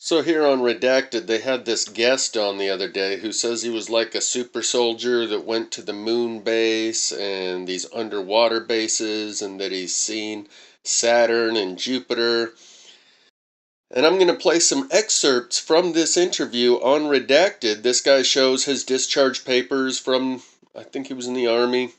So here on Redacted, they had this guest on the other day who says he was like a super soldier that went to the moon base and these underwater bases and that he's seen Saturn and Jupiter. And I'm going to play some excerpts from this interview on Redacted. This guy shows his discharge papers from, I think he was in the Army.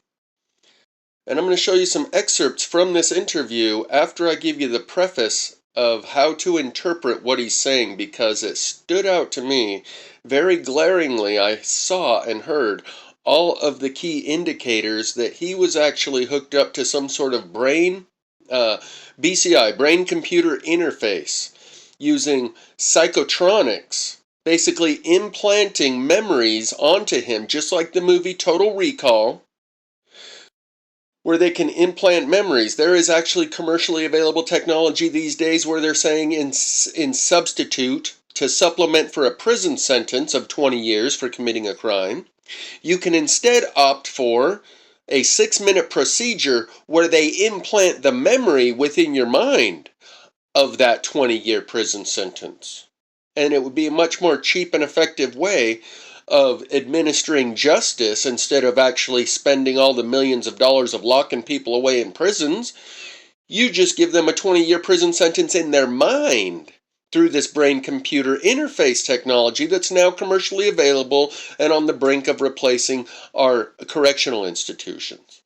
And I'm going to show you some excerpts from this interview after I give you the preface of how to interpret what he's saying, because it stood out to me very glaringly. I saw and heard all of the key indicators that he was actually hooked up to some sort of BCI, brain computer interface, using psychotronics, basically implanting memories onto him, just like the movie Total Recall, where they can implant memories. There is actually commercially available technology these days where they're saying in substitute, to supplement for a prison sentence of 20 years for committing a crime, you can instead opt for a 6-minute procedure where they implant the memory within your mind of that 20-year prison sentence. And it would be a much more cheap and effective way of administering justice instead of actually spending all the millions of dollars of locking people away in prisons. You just give them a 20-year prison sentence in their mind through this brain-computer interface technology that's now commercially available and on the brink of replacing our correctional institutions.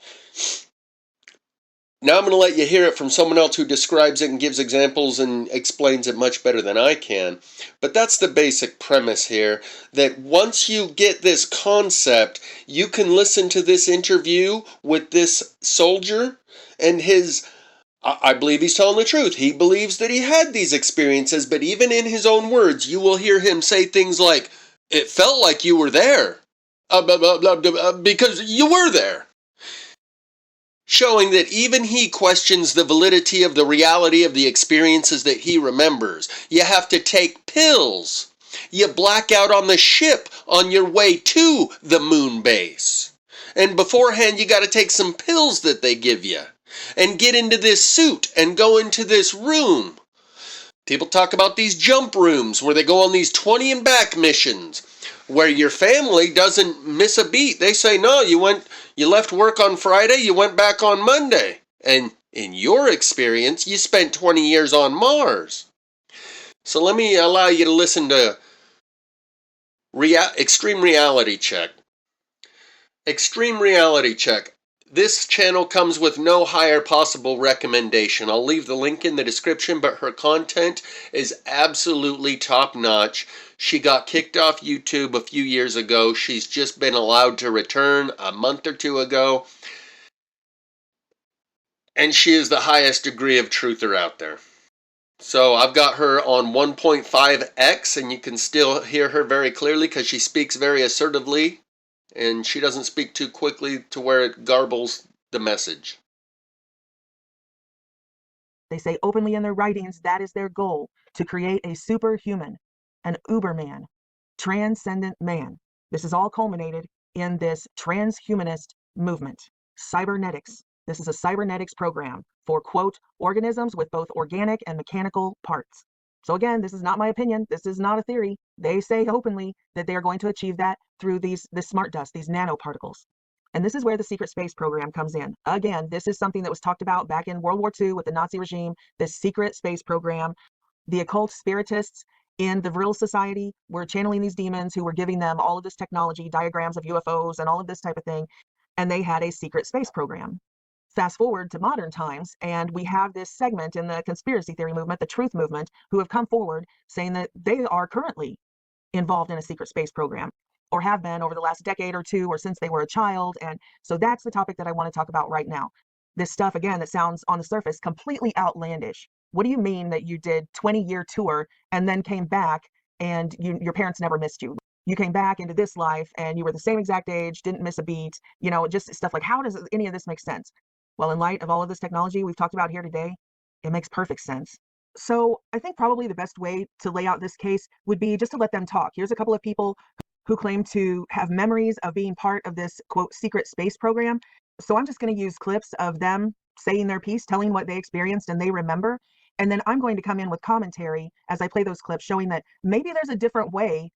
Now I'm going to let you hear it from someone else who describes it and gives examples and explains it much better than I can. But that's the basic premise here, that once you get this concept, you can listen to this interview with this soldier and I believe he's telling the truth. He believes that he had these experiences, but even in his own words, you will hear him say things like, "It felt like you were there," blah, blah, blah, blah, because you were there. Showing that even he questions the validity of the reality of the experiences that he remembers. You have to take pills. You black out on the ship on your way to the moon base. And beforehand, you got to take some pills that they give you. And get into this suit and go into this room. People talk about these jump rooms where they go on these 20 and back missions, where your family doesn't miss a beat. They say, no, you left work on Friday, you went back on Monday. And in your experience, you spent 20 years on Mars. So let me allow you to listen to Extreme Reality Check. Extreme Reality Check. This channel comes with no higher possible recommendation. I'll leave the link in the description, but her content is absolutely top-notch. She got kicked off YouTube a few years ago. She's just been allowed to return a month or two ago. And she is the highest degree of truther out there. So I've got her on 1.5x, and you can still hear her very clearly because she speaks very assertively. And she doesn't speak too quickly to where it garbles the message. They say openly in their writings that is their goal, to create a superhuman, an Uberman, transcendent man. This is all culminated in this transhumanist movement. Cybernetics. This is a cybernetics program for, quote, organisms with both organic and mechanical parts. So again, this is not my opinion. This is not a theory. They say openly that they are going to achieve that through this smart dust, these nanoparticles. And this is where the secret space program comes in. Again, this is something that was talked about back in World War II with the Nazi regime, this secret space program. The occult spiritists in the Vril Society were channeling these demons who were giving them all of this technology, diagrams of UFOs and all of this type of thing. And they had a secret space program. Fast forward to modern times, and we have this segment in the conspiracy theory movement, the truth movement, who have come forward saying that they are currently involved in a secret space program, or have been over the last decade or two, or since they were a child. And so that's the topic that I want to talk about right now. This stuff, again, that sounds on the surface completely outlandish. What do you mean that you did 20-year tour and then came back and your parents never missed you? You came back into this life and you were the same exact age, didn't miss a beat, just stuff like, how does any of this make sense? Well, in light of all of this technology we've talked about here today, it makes perfect sense. So I think probably the best way to lay out this case would be just to let them talk. Here's a couple of people who claim to have memories of being part of this, quote, secret space program. So I'm just going to use clips of them saying their piece, telling what they experienced and they remember. And then I'm going to come in with commentary as I play those clips showing that maybe there's a different way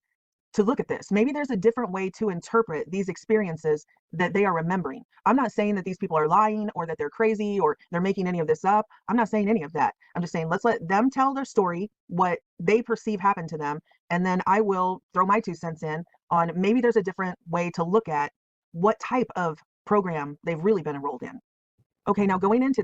to look at this. Maybe there's a different way to interpret these experiences that they are remembering. I'm not saying that these people are lying or that they're crazy or they're making any of this up. I'm not saying any of that. I'm just saying let's let them tell their story, what they perceive happened to them, and then I will throw my 2 cents in on maybe there's a different way to look at what type of program they've really been enrolled in. Okay, now going into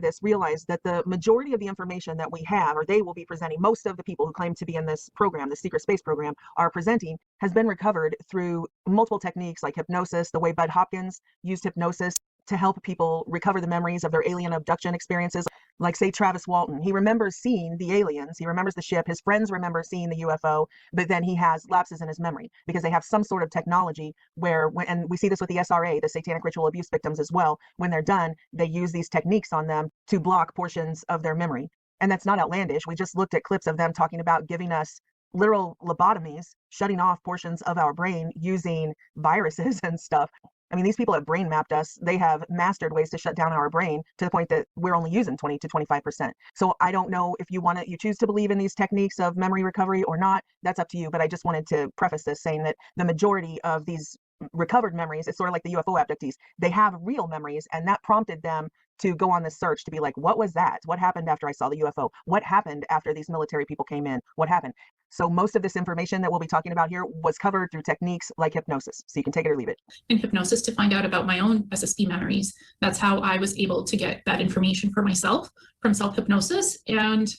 this, realize that the majority of the information that we have, or they will be presenting, most of the people who claim to be in this program, the secret space program, are presenting, has been recovered through multiple techniques like hypnosis, the way Bud Hopkins used hypnosis to help people recover the memories of their alien abduction experiences. Like, say, Travis Walton, he remembers seeing the aliens, he remembers the ship, his friends remember seeing the UFO, but then he has lapses in his memory because they have some sort of technology where, and we see this with the SRA, the satanic ritual abuse victims as well, when they're done, they use these techniques on them to block portions of their memory. And that's not outlandish. We just looked at clips of them talking about giving us literal lobotomies, shutting off portions of our brain using viruses and stuff. I mean, these people have brain mapped us. They have mastered ways to shut down our brain to the point that we're only using 20 to 25%. So I don't know if you choose to believe in these techniques of memory recovery or not. That's up to you. But I just wanted to preface this saying that the majority of these recovered memories, it's sort of like the UFO abductees. They have real memories, and that prompted them to go on this search to be like, what was that? What happened after I saw the UFO? What happened after these military people came in? What happened? So most of this information that we'll be talking about here was covered through techniques like hypnosis. So you can take it or leave it. In hypnosis to find out about my own SSP memories. That's how I was able to get that information for myself from self-hypnosis. And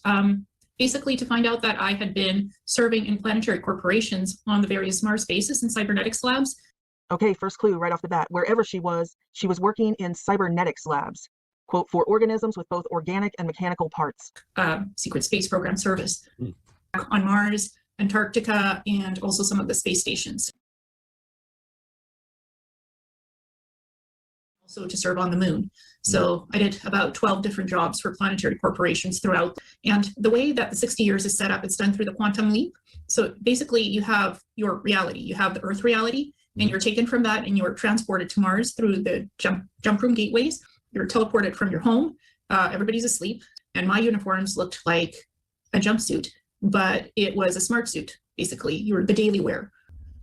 basically to find out that I had been serving in planetary corporations on the various Mars bases and cybernetics labs. Okay, first clue right off the bat. Wherever she was working in cybernetics labs, quote, for organisms with both organic and mechanical parts. Secret space program service on Mars, Antarctica, and also some of the space stations. Also to serve on the moon. So I did about 12 different jobs for planetary corporations throughout. And the way that the 60 years is set up, it's done through the quantum leap. So basically you have your reality, you have the Earth reality, and you're taken from that and you're transported to Mars through the jump room gateways. You're teleported from your home. Everybody's asleep. And my uniforms looked like a jumpsuit, but it was a smart suit, basically. You're the daily wear.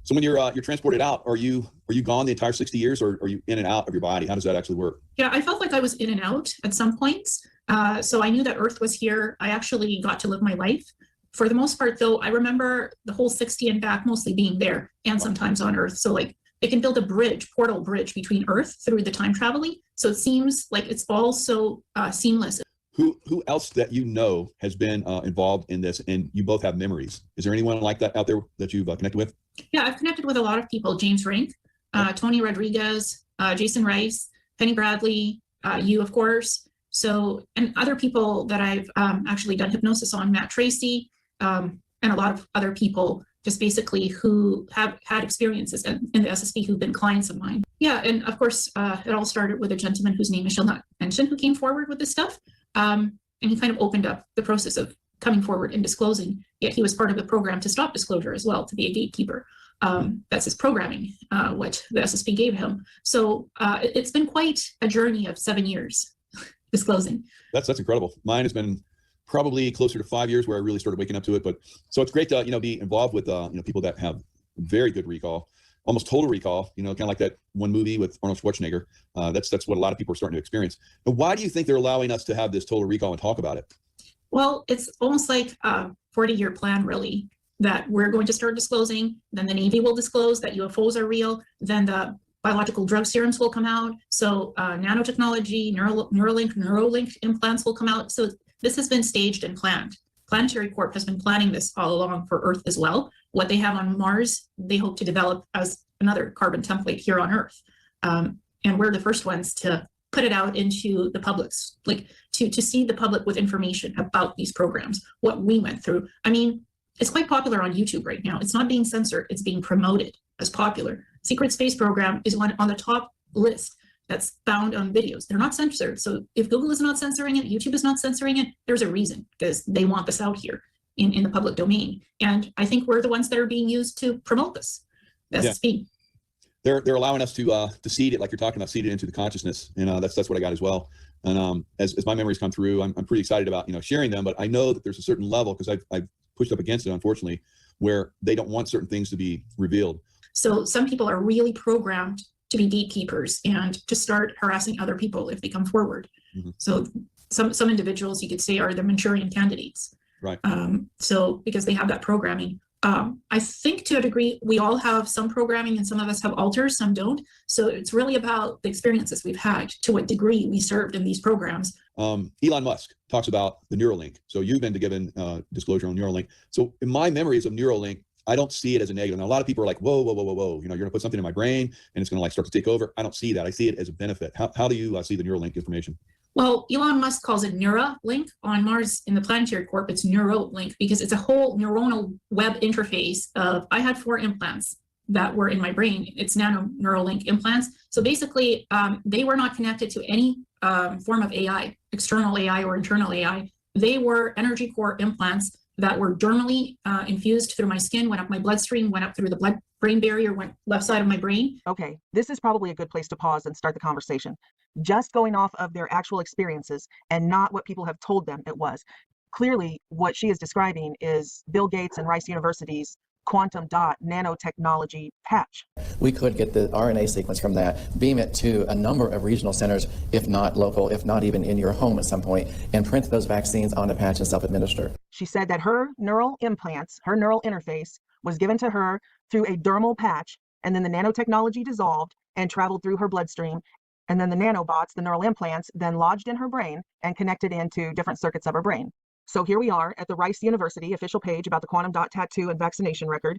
So when you're transported out, are you gone the entire 60 years, or are you in and out of your body? How does that actually work? Yeah, I felt like I was in and out at some points. So I knew that Earth was here. I actually got to live my life. For the most part, though, I remember the whole 60 and back mostly being there and sometimes on Earth. So like they can build a portal bridge between Earth through the time traveling. So it seems like it's all so seamless. Who else that you know has been involved in this, and you both have memories? Is there anyone like that out there that you've connected with? Yeah, I've connected with a lot of people. James Rink, Tony Rodriguez, Jason Rice, Penny Bradley, you, of course. So, and other people that I've actually done hypnosis on, Matt Tracy, and a lot of other people just basically who have had experiences in the SSP who've been clients of mine. Yeah, and of course, it all started with a gentleman whose name I shall not mention who came forward with this stuff. And he kind of opened up the process of coming forward and disclosing, yet he was part of the program to stop disclosure as well, to be a gatekeeper. That's his programming, what the SSP gave him. So it's been quite a journey of 7 years disclosing. That's incredible. Mine has been probably closer to 5 years where I really started waking up to it. But so it's great to be involved with people that have very good recall, almost total recall. Kind of like that one movie with Arnold Schwarzenegger. That's what a lot of people are starting to experience. And why do you think they're allowing us to have this total recall and talk about it? Well, it's almost like a 40-year plan, really, that we're going to start disclosing. Then the Navy will disclose that UFOs are real. Then the biological drug serums will come out. So nanotechnology, Neuralink implants will come out. So this has been staged and planned. Planetary Corp has been planning this all along for Earth as well. What they have on Mars, they hope to develop as another carbon template here on Earth. And we're the first ones to put it out into the public's, like to see the public with information about these programs, what we went through. I mean, it's quite popular on YouTube right now. It's not being censored, it's being promoted as popular. Secret Space Program is one on the top list that's found on videos. They're not censored. So if Google is not censoring it, YouTube is not censoring it, there's a reason, because they want this out here in the public domain. And I think we're the ones that are being used to promote this. That's speed. They're allowing us to seed it, like you're talking about, seed it into the consciousness, and that's what I got as well. And as my memories come through, I'm pretty excited about, sharing them, but I know that there's a certain level, because I've pushed up against it, unfortunately, where they don't want certain things to be revealed. So some people are really programmed to be gatekeepers and to start harassing other people if they come forward. Mm-hmm. So some individuals, you could say, are the Manchurian candidates. Right. So because they have that programming. I think to a degree, we all have some programming, and some of us have alters, some don't. So it's really about the experiences we've had, to what degree we served in these programs. Elon Musk talks about the Neuralink. So you've been given disclosure on Neuralink. So in my memories of Neuralink, I don't see it as a negative. Now, a lot of people are like, whoa, you're going to put something in my brain and it's going to like start to take over. I don't see that. I see it as a benefit. How do you see the Neuralink information? Well, Elon Musk calls it Neuralink. On Mars, in the Planetary Corp, it's Neuralink, because it's a whole neuronal web interface of, I had 4 implants that were in my brain. It's Neuralink implants. So basically, they were not connected to any form of AI, external AI or internal AI. They were energy core implants that were dermally infused through my skin, went up my bloodstream, went up through the blood-brain barrier, went left side of my brain. Okay, this is probably a good place to pause and start the conversation. Just going off of their actual experiences and not what people have told them it was. Clearly, what she is describing is Bill Gates and Rice University's quantum dot nanotechnology patch. We could get the RNA sequence from that, beam it to a number of regional centers, if not local, if not even in your home at some point, and print those vaccines on a patch and self-administer. She said that her neural implants, her neural interface, was given to her through a dermal patch, and then the nanotechnology dissolved and traveled through her bloodstream. And then the nanobots, the neural implants, then lodged in her brain and connected into different circuits of her brain. So here we are at the Rice University official page about the quantum dot tattoo and vaccination record.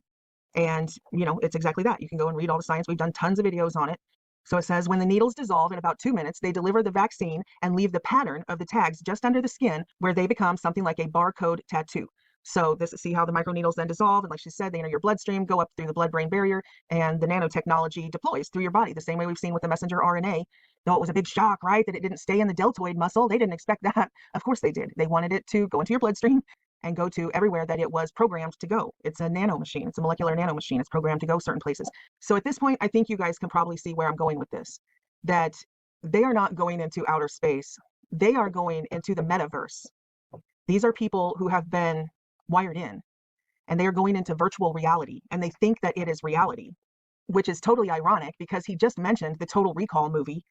And, it's exactly that. You can go and read all the science. We've done tons of videos on it. So it says, when the needles dissolve in about 2 minutes, they deliver the vaccine and leave the pattern of the tags just under the skin, where they become something like a barcode tattoo. So see how the microneedles then dissolve, and like she said, they enter your bloodstream, go up through the blood-brain barrier, and the nanotechnology deploys through your body, the same way we've seen with the messenger RNA. Though it was a big shock, right, that it didn't stay in the deltoid muscle. They didn't expect that. Of course they did. They wanted it to go into your bloodstream and go to everywhere that it was programmed to go. It's a nano machine. It's a molecular nano machine. It's programmed to go certain places. So at this point, I think you guys can probably see where I'm going with this, that they are not going into outer space. They are going into the metaverse. These are people who have been wired in, and they are going into virtual reality, and they think that it is reality, which is totally ironic, because he just mentioned the Total Recall movie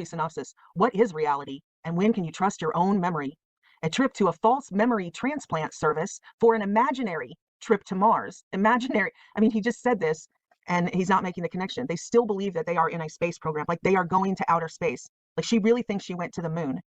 synopsis. What is reality, and when can you trust your own memory? A trip to a false memory transplant service for an imaginary trip to Mars. Imaginary. I mean, he just said this and he's not making the connection. They still believe that they are in a space program, like they are going to outer space. Like she really thinks she went to the moon.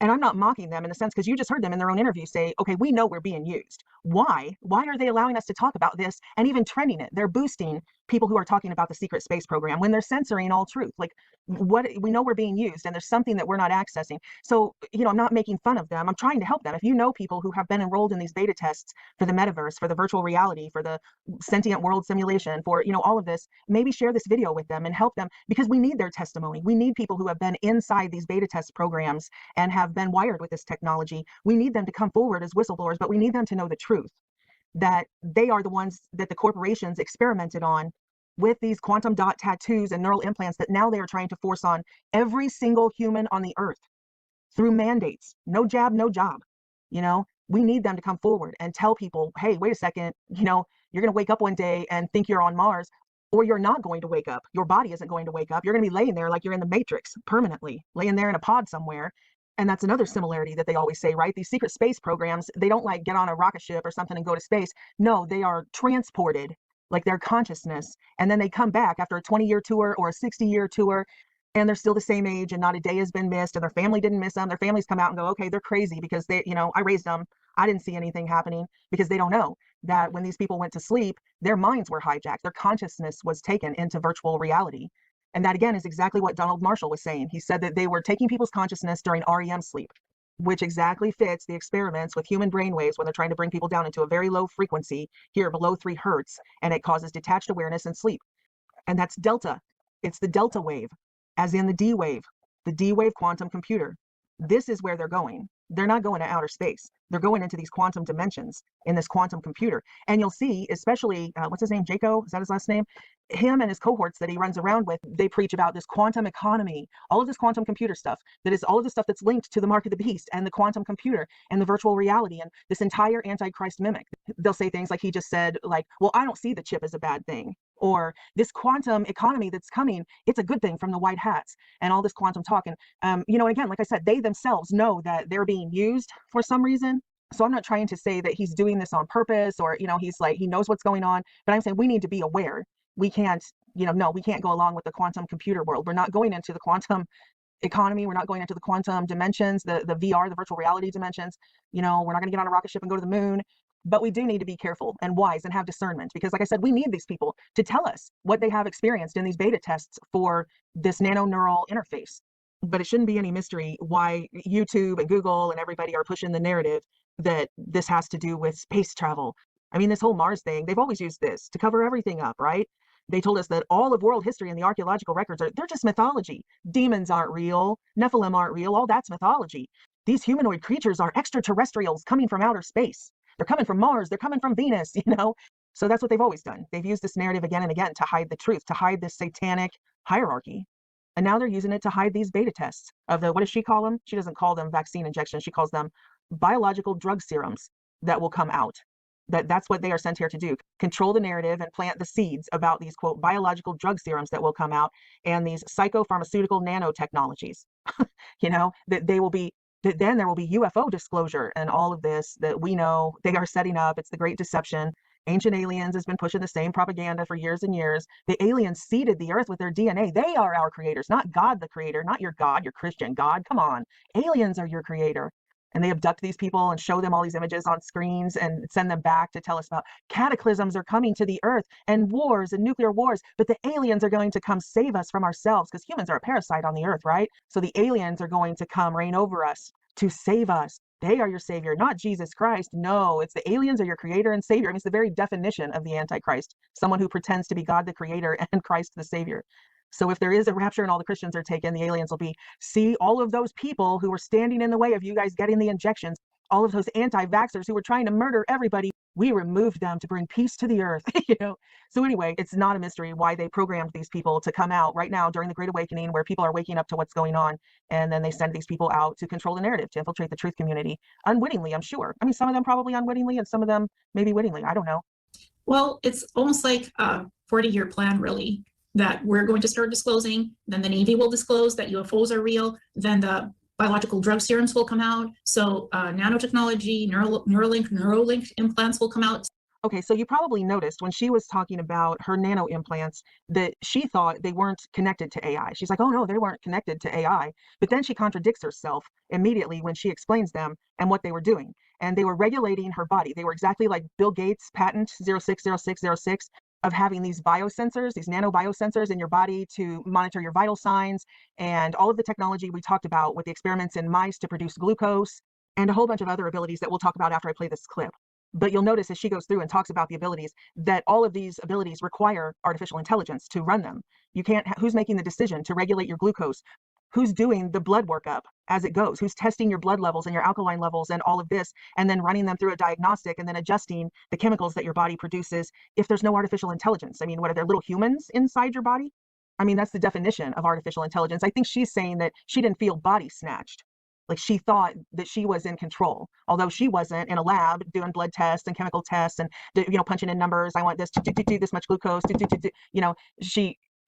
And I'm not mocking them in a sense, because you just heard them in their own interview say, okay, we know we're being used. Why? Why are they allowing us to talk about this and even trending it? They're boosting people who are talking about the secret space program when they're censoring all truth. Like, what, we know we're being used and there's something that we're not accessing. So, I'm not making fun of them. I'm trying to help them. If you know people who have been enrolled in these beta tests for the metaverse, for the virtual reality, for the sentient world simulation, for, all of this, maybe share this video with them and help them, because we need their testimony. We need people who have been inside these beta test programs and have been wired with this technology. We need them to come forward as whistleblowers, but we need them to know the truth, that they are the ones that the corporations experimented on with these quantum dot tattoos and neural implants that now they are trying to force on every single human on the earth through mandates. No jab, no job. We need them to come forward and tell people, hey, wait a second, you're going to wake up one day and think you're on Mars, or you're not going to wake up. Your body isn't going to wake up. You're going to be laying there like you're in the Matrix permanently, laying there in a pod somewhere. And that's another similarity that they always say, right? These secret space programs, they don't like get on a rocket ship or something and go to space. No, they are transported, like their consciousness. And then they come back after a 20-year tour or a 60-year tour, and they're still the same age and not a day has been missed, and their family didn't miss them. Their families come out and go, okay, they're crazy because they, I raised them. I didn't see anything happening, because they don't know that when these people went to sleep, their minds were hijacked. Their consciousness was taken into virtual reality. And that, again, is exactly what Donald Marshall was saying. He said that they were taking people's consciousness during REM sleep, which exactly fits the experiments with human brainwaves when they're trying to bring people down into a very low frequency, here below 3 hertz, and it causes detached awareness and sleep. And that's delta. It's the delta wave, as in the D wave quantum computer. This is where they're going. they're not going to outer space. They're going into these quantum dimensions in this quantum computer. And you'll see, especially, what's his name? Jaco, is that his last name? Him and his cohorts that he runs around with, they preach about this quantum economy, all of this quantum computer stuff, that is all of the stuff that's linked to the mark of the beast and the quantum computer and the virtual reality and this entire Antichrist mimic. They'll say things like he just said, like, well, I don't see the chip as a bad thing. Or this quantum economy that's coming, it's a good thing from the white hats and all this quantum talk. And, and again, like I said, they themselves know that they're being used for some reason. So I'm not trying to say that he's doing this on purpose or, he's like, he knows what's going on, but I'm saying we need to be aware. We can't, no, we can't go along with the quantum computer world. We're not going into the quantum economy. We're not going into the quantum dimensions, the VR, the virtual reality dimensions. We're not going to get on a rocket ship and go to the moon. But we do need to be careful and wise and have discernment because, like I said, we need these people to tell us what they have experienced in these beta tests for this nano-neural interface. But it shouldn't be any mystery why YouTube and Google and everybody are pushing the narrative that this has to do with space travel. I mean, this whole Mars thing, they've always used this to cover everything up, right? They told us that all of world history and the archaeological records they're just mythology. Demons aren't real. Nephilim aren't real. All that's mythology. These humanoid creatures are extraterrestrials coming from outer space. They're coming from Mars. They're coming from Venus, So that's what they've always done. They've used this narrative again and again to hide the truth, to hide this satanic hierarchy. And now they're using it to hide these beta tests of what does she call them? She doesn't call them vaccine injections. She calls them biological drug serums that will come out. That's what they are sent here to do. Control the narrative and plant the seeds about these, quote, biological drug serums that will come out and these psychopharmaceutical nanotechnologies, that they will be, that then there will be UFO disclosure and all of this that we know they are setting up. It's the Great Deception. Ancient Aliens has been pushing the same propaganda for years and years. The aliens seeded the earth with their DNA. They are our creators, not God the creator, not your God, your Christian God. Come on. Aliens are your creator. And they abduct these people and show them all these images on screens and send them back to tell us about cataclysms are coming to the earth and wars and nuclear wars. But the aliens are going to come save us from ourselves because humans are a parasite on the earth, right? So the aliens are going to come reign over us to save us. They are your savior, not Jesus Christ. No, it's the aliens are your creator and savior. I mean, it's the very definition of the Antichrist, someone who pretends to be God the creator and Christ the savior. So if there is a rapture and all the Christians are taken, the aliens will be, see, all of those people who were standing in the way of you guys getting the injections, all of those anti-vaxxers who were trying to murder everybody, we removed them to bring peace to the earth, So anyway, it's not a mystery why they programmed these people to come out right now during the Great Awakening where people are waking up to what's going on. And then they send these people out to control the narrative, to infiltrate the truth community unwittingly, I'm sure. I mean, some of them probably unwittingly and some of them maybe wittingly. I don't know. Well, it's almost like a 40-year plan, really, that we're going to start disclosing, then the Navy will disclose that UFOs are real, then the biological drug serums will come out. So nanotechnology, Neuralink implants will come out. Okay, so you probably noticed when she was talking about her nano implants that she thought they weren't connected to AI. She's like, oh no, they weren't connected to AI. But then she contradicts herself immediately when she explains them and what they were doing. And they were regulating her body. They were exactly like Bill Gates' patent 060606 of having these biosensors, these nano biosensors in your body to monitor your vital signs and all of the technology we talked about with the experiments in mice to produce glucose and a whole bunch of other abilities that we'll talk about after I play this clip. But you'll notice as she goes through and talks about the abilities that all of these abilities require artificial intelligence to run them. You can't, who's making the decision to regulate your glucose? Who's doing the blood workup as it goes? Who's testing your blood levels and your alkaline levels and all of this, and then running them through a diagnostic and then adjusting the chemicals that your body produces if there's no artificial intelligence? I mean, what are there, little humans inside your body? I mean, that's the definition of artificial intelligence. I think she's saying that she didn't feel body snatched. Like she thought that she was in control, although she wasn't in a lab doing blood tests and chemical tests and, punching in numbers. I want this, this much glucose,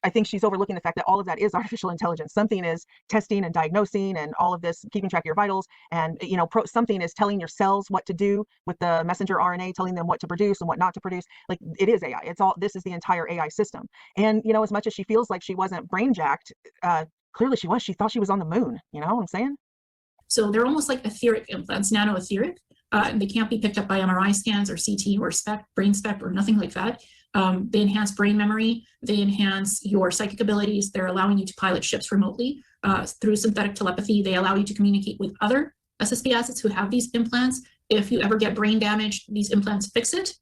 I think she's overlooking the fact that all of that is artificial intelligence. Something is testing and diagnosing and all of this, keeping track of your vitals. And, something is telling your cells what to do with the messenger RNA, telling them what to produce and what not to produce. Like it is AI. This is the entire AI system. And, as much as she feels like she wasn't brain jacked, clearly she was. She thought she was on the moon. You know what I'm saying? So they're almost like etheric implants, nano-etheric. They can't be picked up by MRI scans or CT or brain spec or nothing like that. They enhance brain memory. They enhance your psychic abilities. They're allowing you to pilot ships remotely through synthetic telepathy. They allow you to communicate with other SSP assets who have these implants. If you ever get brain damage, these implants fix it.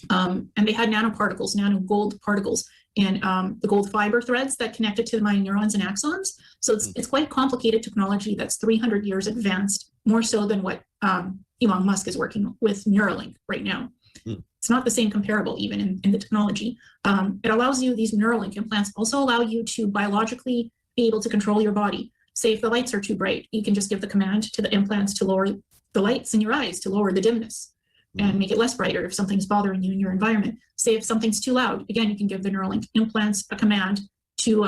And they had nanoparticles, nano gold particles in the gold fiber threads that connected to my neurons and axons. So it's quite complicated technology that's 300 years advanced more so than what Elon Musk is working with Neuralink right now. It's not the same comparable even in the technology. It allows you, these Neuralink implants also allow you to biologically be able to control your body. Say if the lights are too bright, you can just give the command to the implants to lower the lights in your eyes, to lower the dimness and make it less brighter if something's bothering you in your environment. Say if something's too loud, again, you can give the Neuralink implants a command to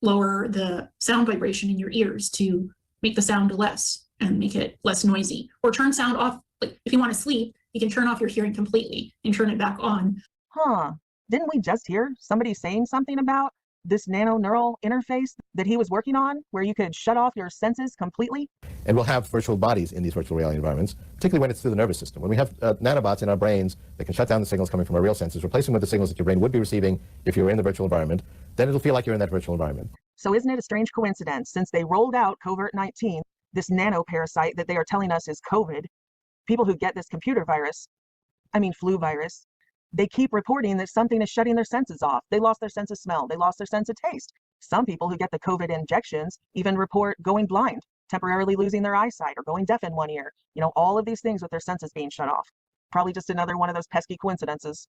lower the sound vibration in your ears to make the sound less and make it less noisy, or turn sound off. Like if you want to sleep, you can turn off your hearing completely and turn it back on. Didn't we just hear somebody saying something about this nano neural interface that he was working on, where you could shut off your senses completely? And we'll have virtual bodies in these virtual reality environments, particularly when it's through the nervous system. When we have nanobots in our brains that can shut down the signals coming from our real senses, replace them with the signals that your brain would be receiving if you were in the virtual environment, then it'll feel like you're in that virtual environment. So isn't it a strange coincidence, since they rolled out COVID-19, this nanoparasite that they are telling us is COVID, people who get this flu virus, they keep reporting that something is shutting their senses off. They lost their sense of smell. They lost their sense of taste. Some people who get the COVID injections even report going blind, temporarily losing their eyesight, or going deaf in one ear. All of these things with their senses being shut off. Probably just another one of those pesky coincidences.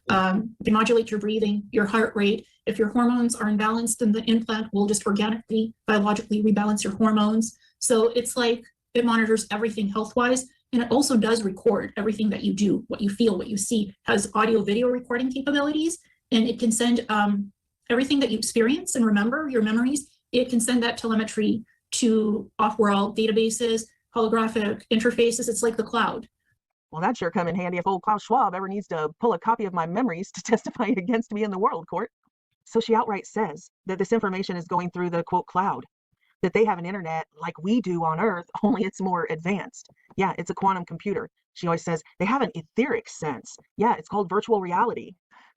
They modulate your breathing, your heart rate. If your hormones are imbalanced, then the implant will just organically, biologically rebalance your hormones. So it's like it monitors everything health-wise. And it also does record everything that you do, what you feel, what you see, has audio video recording capabilities, and it can send everything that you experience and remember, your memories, it can send that telemetry to off-world databases, holographic interfaces. It's like the cloud. Well, that sure come in handy if old Klaus Schwab ever needs to pull a copy of my memories to testify against me in the world court. So she outright says that this information is going through the, quote, cloud, that they have an internet like we do on Earth, only it's more advanced. Yeah, it's a quantum computer. She always says they have an etheric sense. Yeah, it's called virtual reality.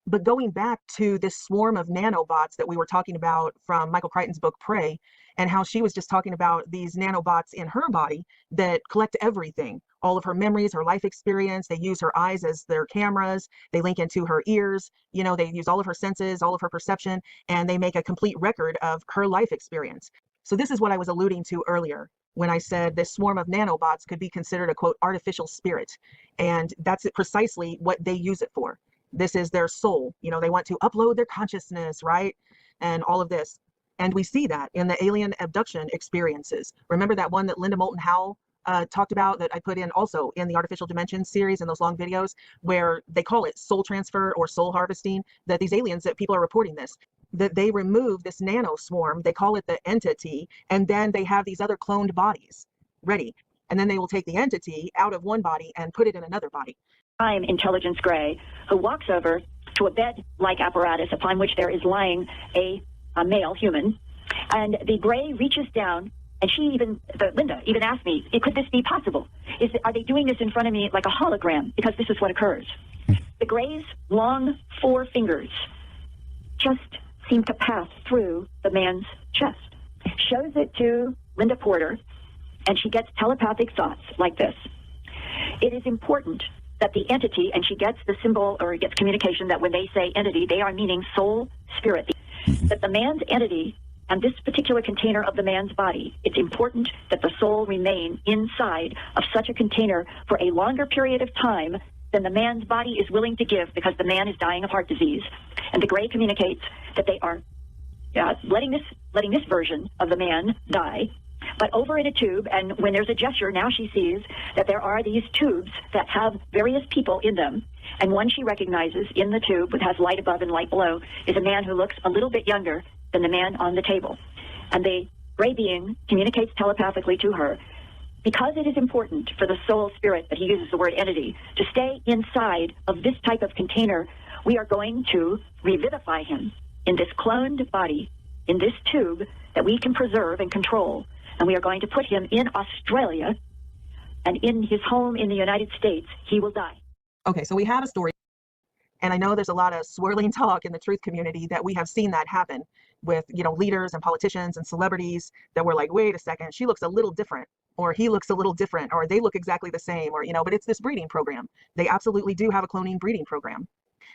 But going back to this swarm of nanobots that we were talking about from Michael Crichton's book, Prey, and how she was just talking about these nanobots in her body that collect everything, all of her memories, her life experience. They use her eyes as their cameras. They link into her ears. They use all of her senses, all of her perception, and they make a complete record of her life experience. So this is what I was alluding to earlier when I said this swarm of nanobots could be considered a, quote, artificial spirit. And that's precisely what they use it for. This is their soul. They want to upload their consciousness, right? And all of this. And we see that in the alien abduction experiences. Remember that one that Linda Moulton Howe talked about, that I put in also in the Artificial Dimensions series in those long videos, where they call it soul transfer or soul harvesting, that these aliens, that people are reporting this, that they remove this nano swarm, they call it the entity, and then they have these other cloned bodies ready. And then they will take the entity out of one body and put it in another body. I'm Intelligence Gray, who walks over to a bed-like apparatus upon which there is lying a male human. And the Gray reaches down, and Linda even asked me, could this be possible? Are they doing this in front of me like a hologram? Because this is what occurs. The Gray's long 4 fingers just seem to pass through the man's chest. Shows it to Linda Porter, and she gets telepathic thoughts like this. It is important that the entity, and she gets the symbol, or gets communication that when they say entity, they are meaning soul, spirit, that the man's entity and this particular container of the man's body, it's important that the soul remain inside of such a container for a longer period of time than the man's body is willing to give, because the man is dying of heart disease. And the Gray communicates that they are letting this version of the man die, but over in a tube. And when there's a gesture, now she sees that there are these tubes that have various people in them. And one she recognizes in the tube, which has light above and light below, is a man who looks a little bit younger than the man on the table. And the Gray being communicates telepathically to her, because it is important for the soul spirit, that he uses the word entity, to stay inside of this type of container, we are going to revivify him in this cloned body, in this tube that we can preserve and control. And we are going to put him in Australia, and in his home in the United States, he will die. Okay, so we have a story. And I know there's a lot of swirling talk in the truth community that we have seen that happen with, leaders and politicians and celebrities that were like, wait a second, she looks a little different, or he looks a little different, or they look exactly the same, or, but it's this breeding program. They absolutely do have a cloning breeding program.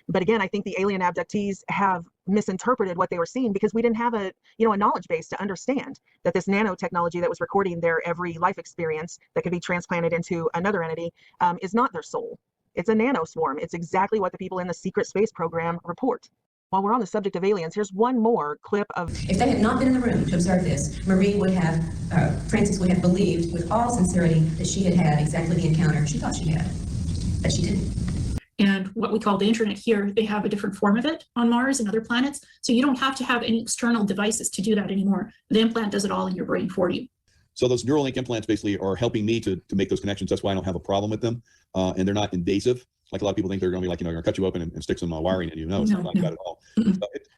But again, I think the alien abductees have misinterpreted what they were seeing because we didn't have a knowledge base to understand that this nanotechnology that was recording their every life experience that could be transplanted into another entity is not their soul. It's a nanoswarm. It's exactly what the people in the secret space program report. While we're on the subject of aliens, here's one more clip of. If they had not been in the room to observe this, Frances would have believed with all sincerity that she had had exactly the encounter she thought she had, but she didn't. And what we call the internet here, they have a different form of it on Mars and other planets. So you don't have to have any external devices to do that anymore. The implant does it all in your brain for you. So those Neuralink implants basically are helping me to make those connections. That's why I don't have a problem with them. And they're not invasive. Like a lot of people think they're going to be like, they're going to cut you open and stick some wiring in you. No, it's not like that at all.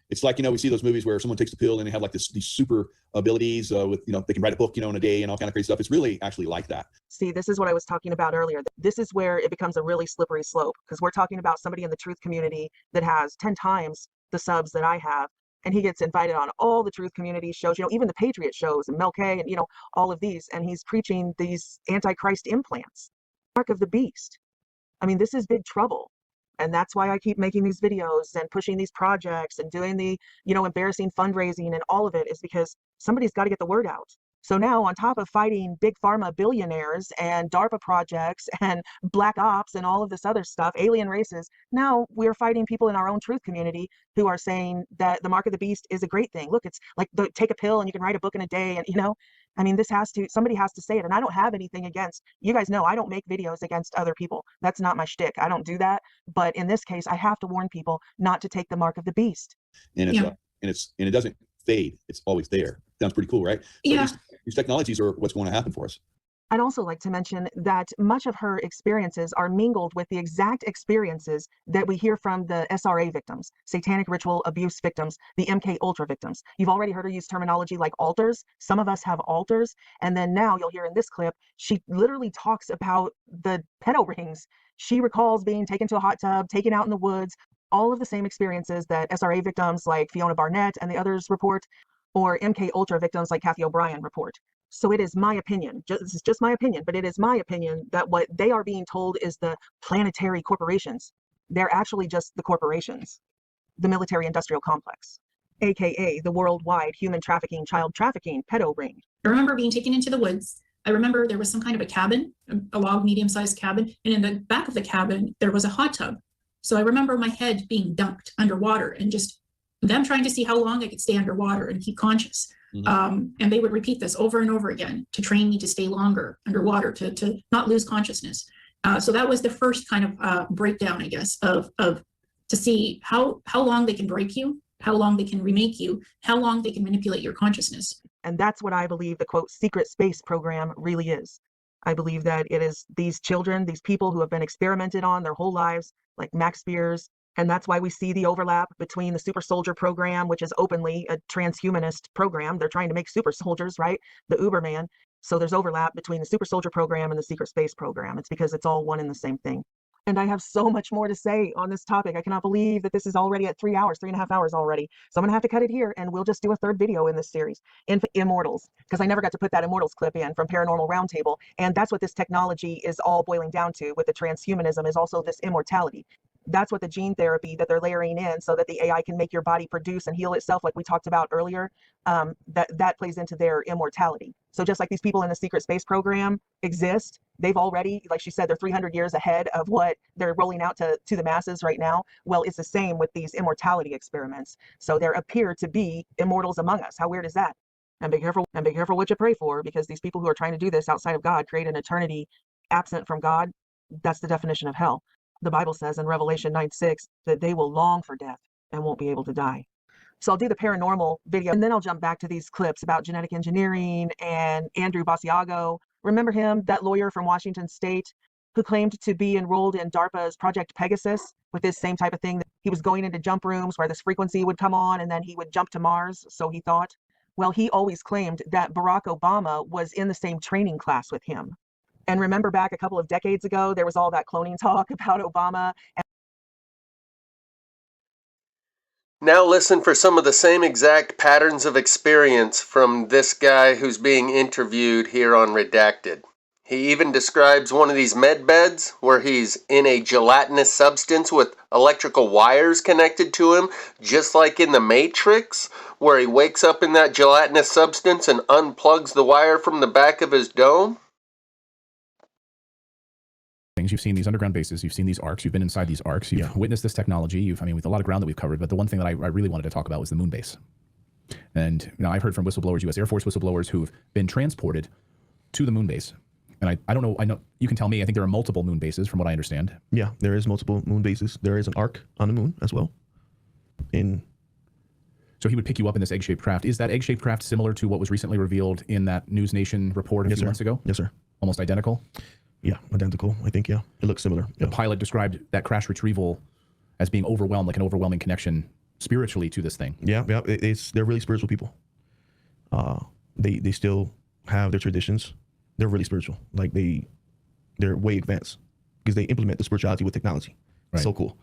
It's like, we see those movies where someone takes a pill and they have like these super abilities with, they can write a book, in a day and all kind of crazy stuff. It's really actually like that. See, this is what I was talking about earlier. This is where it becomes a really slippery slope because we're talking about somebody in the truth community that has 10 times the subs that I have. And he gets invited on all the truth community shows, even the Patriot shows and Mel K and, all of these. And he's preaching these Antichrist implants, mark of the beast. I mean, this is big trouble. And that's why I keep making these videos and pushing these projects and doing the, embarrassing fundraising and all of it is because somebody's got to get the word out. So now on top of fighting big pharma billionaires and DARPA projects and black ops and all of this other stuff, alien races, now we're fighting people in our own truth community who are saying that the mark of the beast is a great thing. Look, it's like take a pill and you can write a book in a day. And, somebody has to say it. And I don't have anything against, you guys know, I don't make videos against other people. That's not my shtick. I don't do that. But in this case, I have to warn people not to take the mark of the beast. And it doesn't fade. It's always there. Sounds pretty cool, right? So yeah. These technologies are what's going to happen for us. I'd also like to mention that much of her experiences are mingled with the exact experiences that we hear from the SRA victims, satanic ritual abuse victims, the MK Ultra victims. You've already heard her use terminology like altars. Some of us have altars. And then now you'll hear in this clip, she literally talks about the pedo rings. She recalls being taken to a hot tub, taken out in the woods, all of the same experiences that SRA victims like Fiona Barnett and the others report, or MK Ultra victims like Kathy O'Brien report. So it is my opinion, this is just my opinion, but it is my opinion that what they are being told is the planetary corporations. They're actually just the corporations, the military industrial complex, AKA the worldwide human trafficking, child trafficking, pedo ring. I remember being taken into the woods. I remember there was some kind of a cabin, a log medium-sized cabin, and in the back of the cabin, there was a hot tub. So I remember my head being dunked underwater and just them trying to see how long I could stay underwater and keep conscious. And they would repeat this over and over again to train me to stay longer underwater, to not lose consciousness. So that was the first kind of breakdown, I guess, of to see how long they can break you, how long they can remake you, how long they can manipulate your consciousness. And that's what I believe the quote secret space program really is. I believe that it is these children, these people who have been experimented on their whole lives, like Max Spears. And that's why we see the overlap between the super soldier program, which is openly a transhumanist program. They're trying to make super soldiers, right? The Uberman. So there's overlap between the super soldier program and the secret space program. It's because it's all one and the same thing. And I have so much more to say on this topic. I cannot believe that this is already at 3 hours, 3.5 hours already. So I'm gonna have to cut it here and we'll just do a third video in this series, Immortals, because I never got to put that Immortals clip in from Paranormal Roundtable. And that's what this technology is all boiling down to with the transhumanism is also this immortality. That's what the gene therapy that they're layering in so that the AI can make your body produce and heal itself, like we talked about earlier, that plays into their immortality. So just like these people in the secret space program exist, they've already, like she said, they're 300 years ahead of what they're rolling out to the masses right now. Well, it's the same with these immortality experiments. So there appear to be immortals among us. How weird is that? And be careful what you pray for, because these people who are trying to do this outside of God create an eternity absent from God. That's the definition of hell. The Bible says in Revelation 9:6 that they will long for death and won't be able to die. So I'll do the paranormal video and then I'll jump back to these clips about genetic engineering and Andrew Basiago. Remember him, that lawyer from Washington State who claimed to be enrolled in DARPA's Project Pegasus with this same type of thing. He was going into jump rooms where this frequency would come on and then he would jump to Mars, so he thought. Well, he always claimed that Barack Obama was in the same training class with him. And remember back a couple of decades ago, there was all that cloning talk about Obama. Now listen for some of the same exact patterns of experience from this guy who's being interviewed here on Redacted. He even describes one of these med beds where he's in a gelatinous substance with electrical wires connected to him, just like in the Matrix, where he wakes up in that gelatinous substance and unplugs the wire from the back of his dome. You've seen these underground bases, you've seen these arcs, you've been inside these arcs, you've witnessed this technology, with a lot of ground that we've covered, but the one thing that I really wanted to talk about was the moon base. And I've heard from whistleblowers, U.S. Air Force whistleblowers, who've been transported to the moon base. And I don't know, I know you can tell me, I think there are multiple moon bases from what I understand. Yeah, there is multiple moon bases. There is an arc on the moon as well. So he would pick you up in this egg-shaped craft. Is that egg-shaped craft similar to what was recently revealed in that News Nation report a few months ago? Yes, sir. Almost identical? Yeah, identical. I think, yeah. It looks similar. The pilot described that crash retrieval as being overwhelmed, like an overwhelming connection spiritually to this thing. Yeah. They're really spiritual people. They still have their traditions. They're really spiritual. Like they're way advanced because they implement the spirituality with technology. Right. So cool.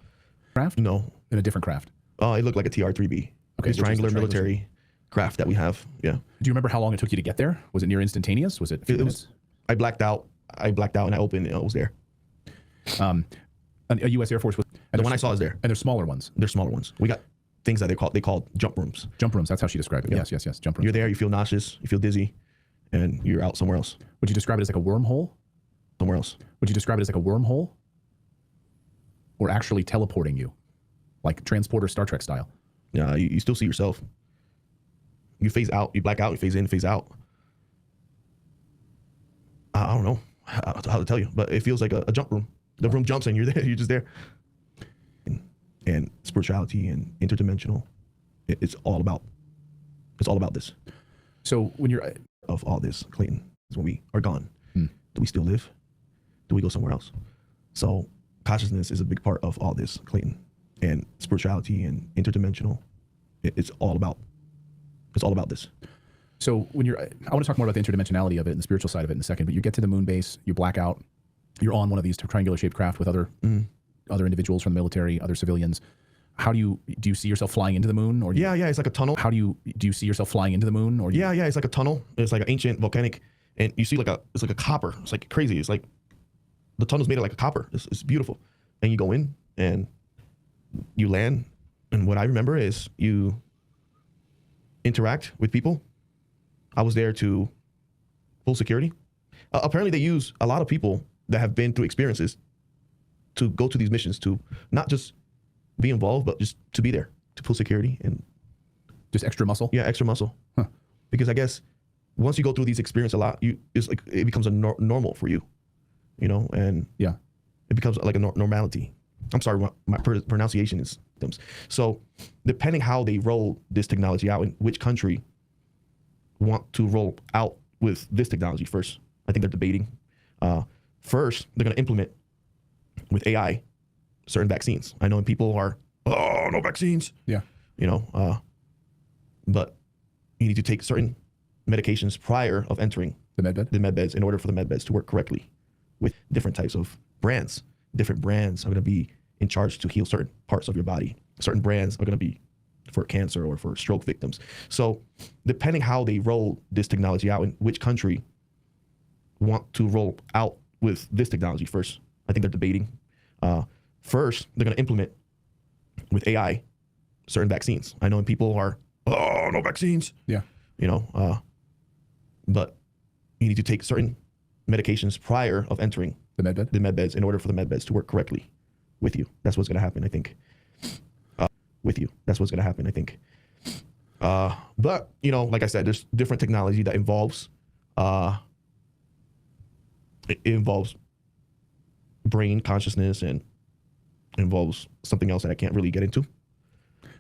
Craft? No. In a different craft? It looked like a TR-3B. Okay. It's triangular military craft that we have. Yeah. Do you remember how long it took you to get there? Was it near instantaneous? Was it a few minutes? I blacked out and I opened and it was there. A U.S. Air Force was... The one I saw is there. And they're smaller ones. They're smaller ones. We got things that they called jump rooms. Jump rooms, that's how she described it. Yeah. Yes. Jump rooms. You're there, you feel nauseous, you feel dizzy, and you're out somewhere else. Would you describe it as like a wormhole? Somewhere else. Would you describe it as like a wormhole? Or actually teleporting you? Like Transporter Star Trek style? Yeah, you still see yourself. You phase out, you black out, you phase in, phase out. I don't know how to tell you, but it feels like a jump room. The room jumps and you're there, you're just there. And spirituality and interdimensional, it's all about this. So when you're... Of all this, Clayton, is when we are gone. Do we still live? Do we go somewhere else? So consciousness is a big part of all this, Clayton. And spirituality and interdimensional, it's all about this. So when you're... I want to talk more about the interdimensionality of it and the spiritual side of it in a second, but you get to the moon base, you black out, you're on one of these triangular shaped craft with other individuals from the military, other civilians. How do you see yourself flying into the moon? Or yeah, it's like a tunnel. How do you see yourself flying into the moon? Or yeah, it's like a tunnel. It's like an ancient volcanic, and you see it's like a copper. It's like crazy. It's like the tunnel's made of like a copper. It's beautiful, and you go in and you land, and what I remember is you interact with people. I was there to full security. Apparently, they use a lot of people that have been through experiences to go to these missions to not just be involved, but just to be there, to full security and just extra muscle. Yeah, extra muscle. Huh. Because I guess once you go through these experiences a lot, it's like it becomes a normal for you, and yeah, it becomes like a normality. I'm sorry, my pronunciation is dumb. So depending how they roll this technology out and which country want to roll out with this technology first, I think they're debating. First, they're going to implement with AI certain vaccines. I know people are, no vaccines. Yeah. But you need to take certain medications prior of entering the med beds in order for the med beds to work correctly with different types of brands. Different brands are going to be in charge to heal certain parts of your body. Certain brands are going to be for cancer or for stroke victims. So depending how they roll this technology out and which country want to roll out with this technology first, I think they're debating. First, they're going to implement with AI certain vaccines. I know people are, no vaccines. Yeah. But you need to take certain medications prior of entering the med beds in order for the med beds to work correctly with you. That's what's going to happen, I think. That's what's going to happen, I think. But, like I said, there's different technology that involves, it involves brain consciousness and involves something else that I can't really get into.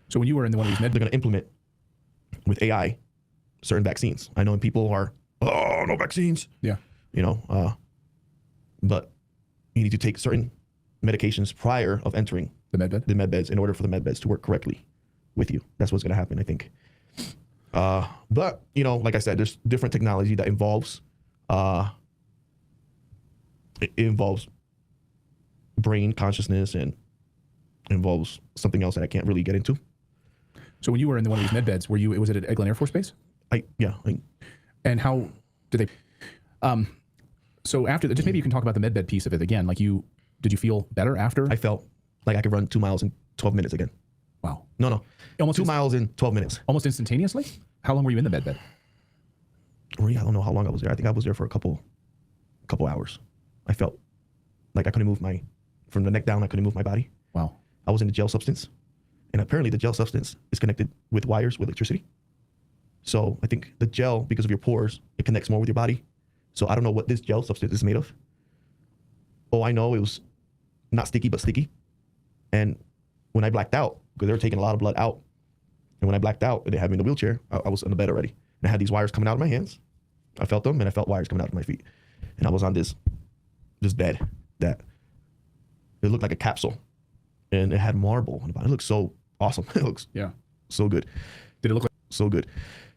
So when you were in one of these they're going to implement with AI certain vaccines. I know people are, no vaccines. Yeah. But you need to take certain medications prior of entering the med beds in order for the med beds to work correctly with you. That's what's going to happen, I think. But, like I said, there's different technology that involves, it involves brain consciousness and involves something else that I can't really get into. So when you were in one of these med beds, was it at Eglin Air Force Base? Yeah. And how did they, So after just maybe you can talk about the med bed piece of it again. Like did you feel better after? I felt like I could run 2 miles in 12 minutes again. Wow. No. Almost 2 miles in 12 minutes. Almost instantaneously? How long were you in the med bed? I don't know how long I was there. I think I was there for a couple hours. I felt like I couldn't move from the neck down, I couldn't move my body. Wow. I was in the gel substance. And apparently the gel substance is connected with wires with electricity. So I think the gel, because of your pores, it connects more with your body. So I don't know what this gel substance is made of. Oh, I know it was not sticky, but sticky. And when I blacked out, because they were taking a lot of blood out, and when I blacked out, and they had me in the wheelchair, I was in the bed already. And I had these wires coming out of my hands. I felt them, and I felt wires coming out of my feet. And I was on this bed that it looked like a capsule, and it had marble on the bottom. It looked so awesome. It looks so good. Did it look like so good?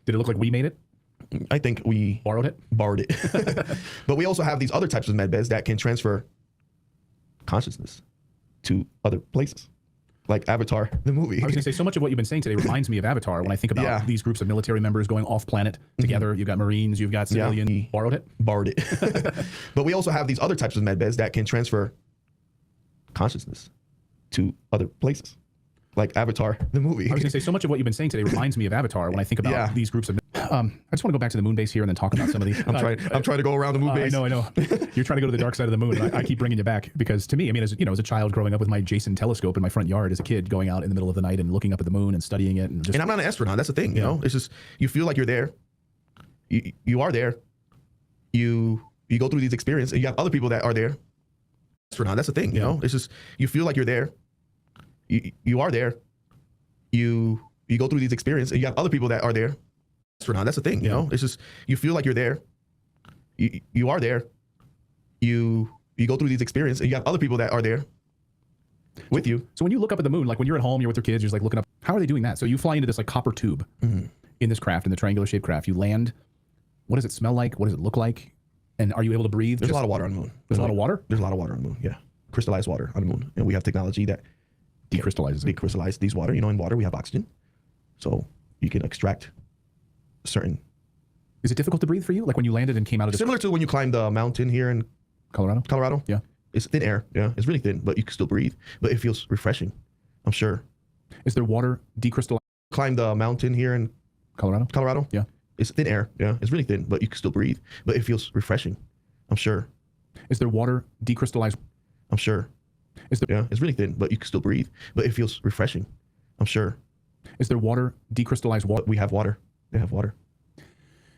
Did it look like we made it? I think we borrowed it. But we also have these other types of med beds that can transfer consciousness to other places, like Avatar, the movie. I was going to say, so much of what you've been saying today reminds me of Avatar when I think about these groups of military members going off planet together. You've got Marines, you've got civilian. Borrowed it. But we also have these other types of med beds that can transfer consciousness to other places, like Avatar, the movie. I was going to say, so much of what you've been saying today reminds me of Avatar when I think about these groups of. I just want to go back to the moon base here and then talk about some of these. I'm trying to go around the moon base. I know. You're trying to go to the dark side of the moon. And I keep bringing you back because to me, I mean, as a child growing up with my Jason telescope in my front yard as a kid, going out in the middle of the night and looking up at the moon and studying it. And I'm not an astronaut. That's the thing. You know, it's just you feel like you're there. You are there. You go through these experiences, and you have other people that are there. Astronaut. That's the thing. You know, it's just you feel like you're there. You are there. You go through these experiences, and you have other people that are there. Astronaut. That's the thing. You know, it's just you feel like you're there. You are there. You go through these experiences, and you have other people that are there with you. So when you look up at the moon, like when you're at home, you're with your kids, you're just like looking up. How are they doing that? So you fly into this like copper tube in this craft, in the triangular shaped craft. You land. What does it smell like? What does it look like? And are you able to breathe? There's a lot of water on the moon. There's a lot of water? There's a lot of water on the moon. Yeah, crystallized water on the moon, and we have technology that decrystallize these water. You know, in water we have oxygen, so you can extract certain. Is it difficult to breathe for you? Like when you landed and came out of this? Similar to when you climb the mountain here in Colorado? Yeah. It's thin air. Yeah. It's really thin, but you can still breathe. But it feels refreshing, I'm sure. Is there water decrystallized? Climb the mountain here in Colorado? Yeah. It's thin air. Yeah. It's really thin, but you can still breathe. But it feels refreshing, I'm sure. Is there water decrystallized? I'm sure. Yeah. It's really thin, but you can still breathe. But it feels refreshing, I'm sure. Is there water decrystallized water? We have water. They have water.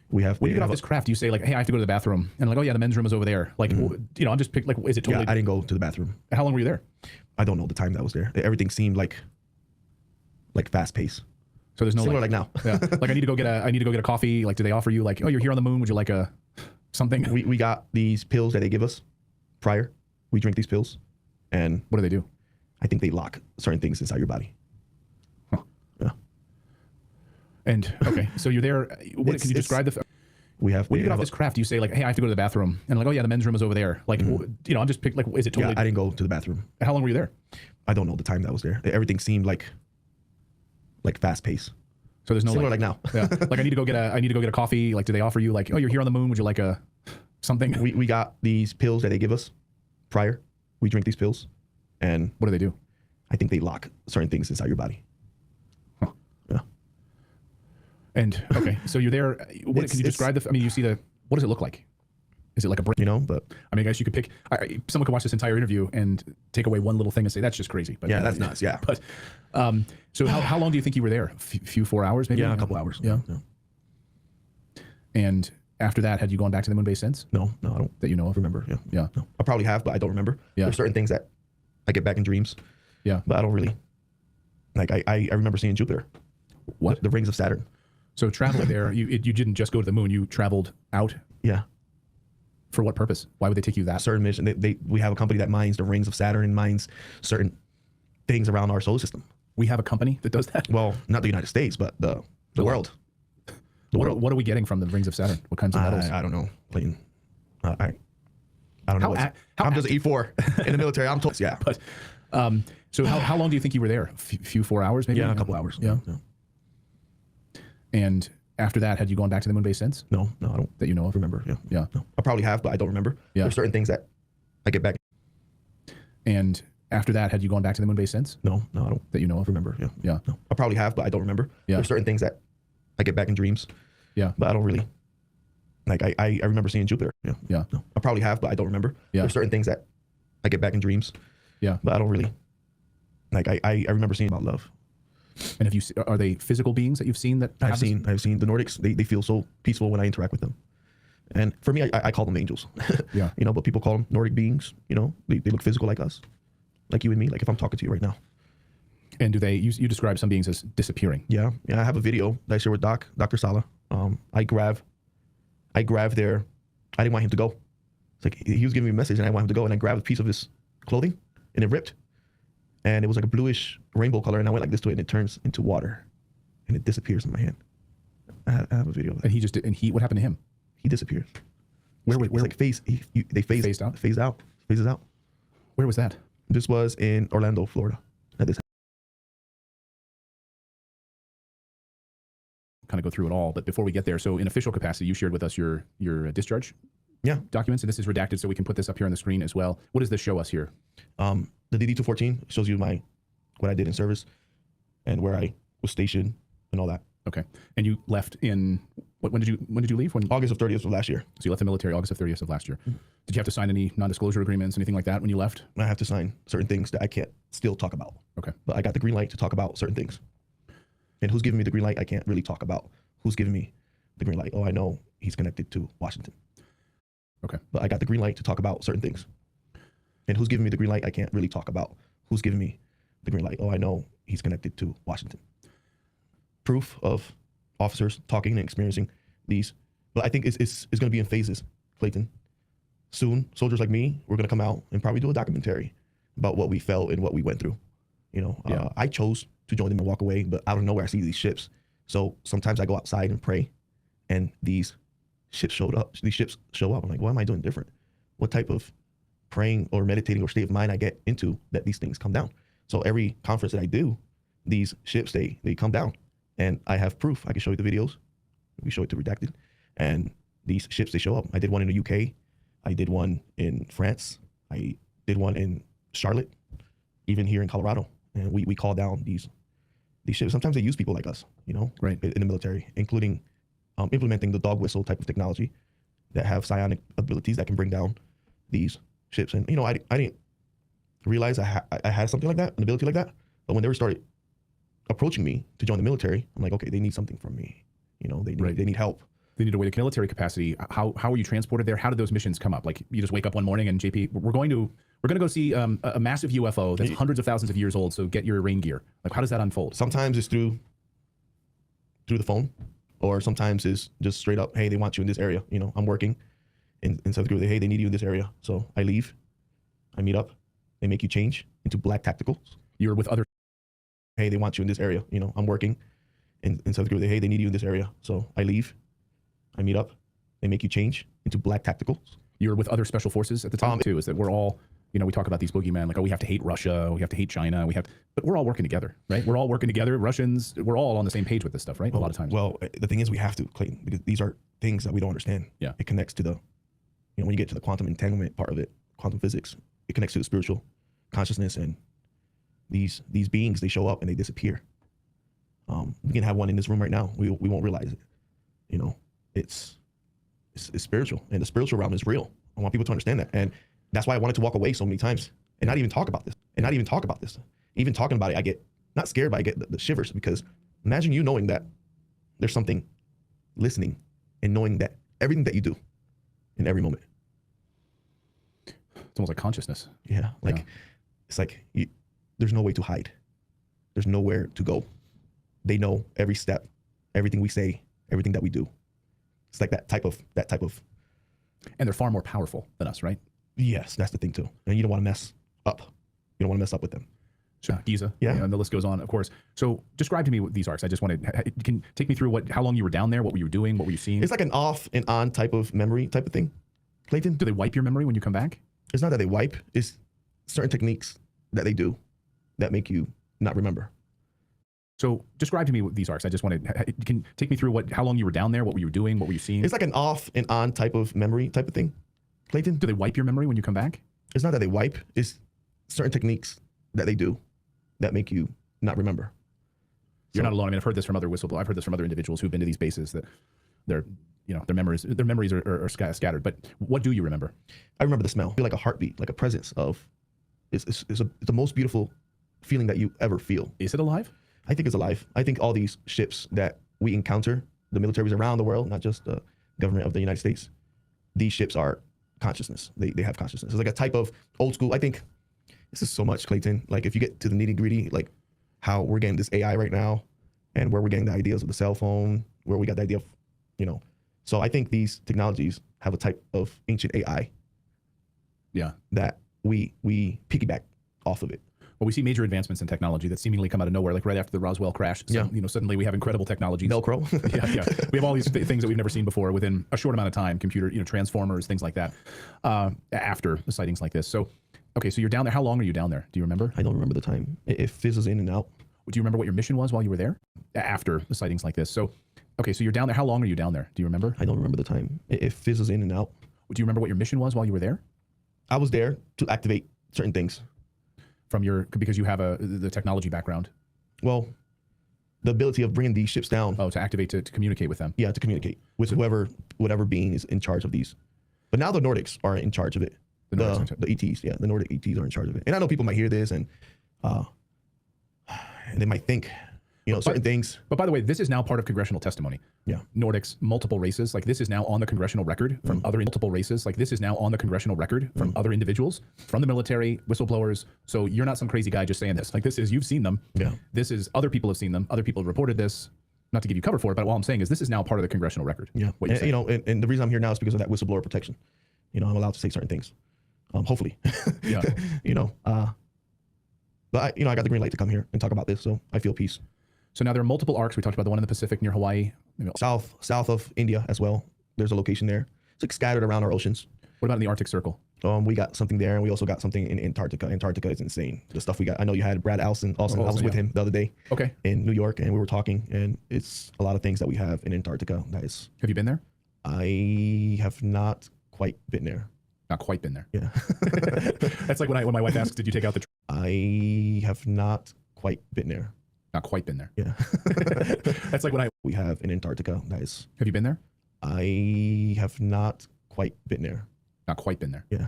When you get off this craft, you say like, hey, I have to go to the bathroom. And like, oh yeah, the men's room is over there. Like, you know, I'm just like, is it totally? Yeah, I didn't go to the bathroom. How long were you there? I don't know the time that I was there. Everything seemed like fast paced. So there's no similar like now. Yeah. Like I need to go get a coffee. Like, do they offer you like, oh, you're here on the moon. Would you like a something? We got these pills that they give us prior. We drink these pills. And what do they do? I think they lock certain things inside your body. And okay, so you're there. Can you describe the? When you get off this craft, you say like, "Hey, I have to go to the bathroom," and like, "Oh yeah, the men's room is over there." Like, you know, I'm just like, is it totally? Yeah, I didn't go to the bathroom. How long were you there? I don't know the time that I was there. Everything seemed like fast paced. So there's no similar like now. Yeah, like I need to go get a coffee. Like, do they offer you like, oh, you're here on the moon. Would you like a something? We got these pills that they give us prior. We drink these pills, and what do they do? I think they lock certain things inside your body. And okay, so you're there. Can you describe the? I mean, you see the. What does it look like? Is it like a brain? You know, but I mean, I guess you could pick. Someone could watch this entire interview and take away one little thing and say that's just crazy. But yeah, that's nuts. Yeah. But so how long do you think you were there? A few 4 hours, maybe. Yeah, a couple hours. Yeah. And after that, had you gone back to the moon base since? No, I don't. That you know of? Remember? Yeah. Yeah. No. I probably have, but I don't remember. Yeah. There's certain things that I get back in dreams. Yeah. But I don't really. Like I remember seeing Jupiter. What? The rings of Saturn. So traveling there, you didn't just go to the moon. You traveled out. Yeah. For what purpose? Why would they take you that? Certain mission. We have a company that mines the rings of Saturn and mines certain things around our solar system. We have a company that does that? Well, not the United States, but the world. What are we getting from the rings of Saturn? What kinds of metals? I don't know. I don't know. I'm just an E4 in the military. I'm told. Yeah. But so how long do you think you were there? A few 4 hours, maybe. Yeah, a couple hours. Yeah. And after that, had you gone back to the moon base since? No, I don't. That you know of? Remember? Yeah. Yeah. No. I probably have, but I don't remember. Yeah. There's certain things that I get back. And after that, had you gone back to the moon base since? No, I don't. That you know of? Remember? Yeah. Yeah. No. I probably have, but I don't remember. Yeah. There's certain things that I get back in dreams. Yeah. But I don't really. Like I remember seeing Jupiter. Yeah. Yeah. No. I probably have, but I don't remember. Yeah. There's certain things that I get back in dreams. Yeah. But I don't really. Like I remember seeing about love. And have you? Are they physical beings that you've seen that? I've seen the Nordics. They feel so peaceful when I interact with them. And for me, I call them angels. Yeah. You know, but people call them Nordic beings. You know, they look physical like us, like you and me. Like if I'm talking to you right now. And do they? You describe some beings as disappearing. Yeah. I have a video that I share with Dr. Sala. I grab their. I didn't want him to go. It's like he was giving me a message, and I want him to go, and I grabbed a piece of his clothing, and it ripped. And it was like a bluish rainbow color, and I went like this to it, and it turns into water, and it disappears in my hand. I have a video of that. And what happened to him? He disappears. Where It's like they phased out. Phases out. Where was that? This was in Orlando, Florida. Kind of go through it all, but before we get there, so in official capacity, you shared with us your discharge documents, and this is redacted, so we can put this up here on the screen as well. What does this show us here? The DD-214 shows you what I did in service and where I was stationed and all that. Okay, and you left in when did you leave? August of 30th of last year. So you left the military August of 30th of last year. Mm-hmm. Did you have to sign any non-disclosure agreements, anything like that when you left? I have to sign certain things that I can't still talk about. Okay, but I got the green light to talk about certain things. And who's giving me the green light, I can't really talk about. Who's giving me the green light? Oh, I know he's connected to Washington. Okay. But I got the green light to talk about certain things. And who's giving me the green light, I can't really talk about. Who's giving me the green light? Oh, I know he's connected to Washington. Proof of officers talking and experiencing these. But I think it's going to be in phases, Clayton. Soon, soldiers like me, we're going to come out and probably do a documentary about what we felt and what we went through. You know, I chose to join them and walk away, but out of nowhere I see these ships. So sometimes I go outside and pray, and these ships show up. I'm like, what am I doing different? What type of praying or meditating or state of mind I get into that these things come down? So every conference that I do, these ships, they come down, and I have proof. I can show you the videos. We show it to redacted, and these ships, they show up. I did one in the UK. I did one in France. I did one in Charlotte, even here in Colorado. And we call down these ships. Sometimes they use people like us, you know, right, in the military, including implementing the dog whistle type of technology that have psionic abilities that can bring down these ships. And, you know, I didn't realize I had something like that, an ability like that. But when they started approaching me to join the military, I'm like, okay, they need something from me. You know, they need help. They need a way to military capacity. How are you transported there? How did those missions come up? Like you just wake up one morning and JP, we're going to go see a massive UFO that's hundreds of thousands of years old. So get your rain gear. Like how does that unfold? Sometimes it's through the phone, or sometimes it's just straight up. Hey, they want you in this area. You know, I'm working in South Korea. Hey, they need you in this area. So I leave. I meet up. They make you change into black tacticals. You're with other. Hey, they want you in this area. You know, I'm working in South Korea. Hey, they need you in this area. So I leave. I meet up. They make you change into black tacticals. You're with other special forces at the time too. Is that we're all, you know, we talk about these boogeymen like, oh, we have to hate Russia, we have to hate China, but we're all working together, right? We're all working together. Russians, we're all on the same page with this stuff, right? Well, a lot of times. Well, the thing is, we have to, Clayton, because these are things that we don't understand. Yeah. It connects to the, you know, when you get to the quantum entanglement part of it, quantum physics, it connects to the spiritual consciousness, and these beings, they show up and they disappear. We can have one in this room right now. We won't realize it. You know, it's spiritual, and the spiritual realm is real. I want people to understand that, and that's why I wanted to walk away so many times and not even talk about this. Even talking about it, I get not scared, but I get the shivers, because imagine you knowing that there's something listening and knowing that everything that you do in every moment. It's almost like consciousness. Yeah, like it's like there's no way to hide. There's nowhere to go. They know every step, everything we say, everything that we do. It's like that type of. And they're far more powerful than us, right? Yes, that's the thing too. And you don't want to mess up. You don't want to mess up with them. Sure. Giza. Yeah. And the list goes on, of course. So describe to me what these arcs. I just wanted, you can take me through how long you were down there, what were you doing, what were you seeing? It's like an off and on type of memory type of thing. Clayton? Do they wipe your memory when you come back? It's not that they wipe. It's certain techniques that they do that make you not remember. So describe to me what these arcs. I just want to, you can take me through how long you were down there, what were you doing, what were you seeing? It's like an off and on type of memory type of thing. Clayton? Do they wipe your memory when you come back? It's not that they wipe. It's certain techniques that they do that make you not remember. You're not alone. I mean, I've heard this from other whistleblowers. I've heard this from other individuals who've been to these bases that their memories are scattered. But what do you remember? I remember the smell. I feel like a heartbeat, like a presence of. It's the most beautiful feeling that you ever feel. Is it alive? I think it's alive. I think all these ships that we encounter, the militaries around the world, not just the government of the United States, these ships are consciousness. They have consciousness. It's like a type of old school. I think this is so much, Clayton. Like if you get to the nitty gritty, like how we're getting this AI right now and where we're getting the ideas of the cell phone, where we got the idea of, So I think these technologies have a type of ancient AI. Yeah. That we piggyback off of it. Well, we see major advancements in technology that seemingly come out of nowhere, like right after the Roswell crash. So, suddenly we have incredible technologies. Velcro. yeah. We have all these things that we've never seen before within a short amount of time. Computer, transformers, things like that. After the sightings like this. So, okay, so you're down there. How long are you down there? Do you remember? I don't remember the time. It fizzles in and out. Do you remember what your mission was while you were there? After the sightings like this. So, okay, so you're down there. How long are you down there? Do you remember? I don't remember the time. It fizzles in and out. Do you remember what your mission was while you were there? I was there to activate certain things. Because you have the technology background. Well, the ability of bringing these ships down. Oh, to activate, to communicate with them. Yeah, to communicate with whatever being is in charge of these. But now the Nordics are in charge of it. The ETs, the Nordic ETs are in charge of it. And I know people might hear this and they might think, certain things. But by the way, this is now part of congressional testimony. Yeah. Nordics, multiple races, like this is now on the congressional record from other multiple races. Like this is now on the congressional record from other individuals, from the military, whistleblowers. So you're not some crazy guy just saying this. Like this is, you've seen them. Yeah. This is, other people have seen them. Other people have reported this. Not to give you cover for it, but all I'm saying is this is now part of the congressional record. Yeah. What you're saying. And the reason I'm here now is because of that whistleblower protection. I'm allowed to say certain things. Hopefully. Yeah. But I got the green light to come here and talk about this, so I feel peace. So now there are multiple arcs. We talked about the one in the Pacific near Hawaii. South of India as well. There's a location there. It's like scattered around our oceans. What about in the Arctic Circle? We got something there, and we also got something in Antarctica. Antarctica is insane. The stuff we got. I know you had Brad Alson. I was with him the other day. Okay. In New York, and we were talking, and it's a lot of things that we have in Antarctica. That is. Have you been there? I have not quite been there. Not quite been there. Yeah. That's like when my wife asks, "Did you take out the?" I have not quite been there. Not quite been there. Yeah. That's like we have in Antarctica. That is. Have you been there? I have not quite been there. Not quite been there. Yeah.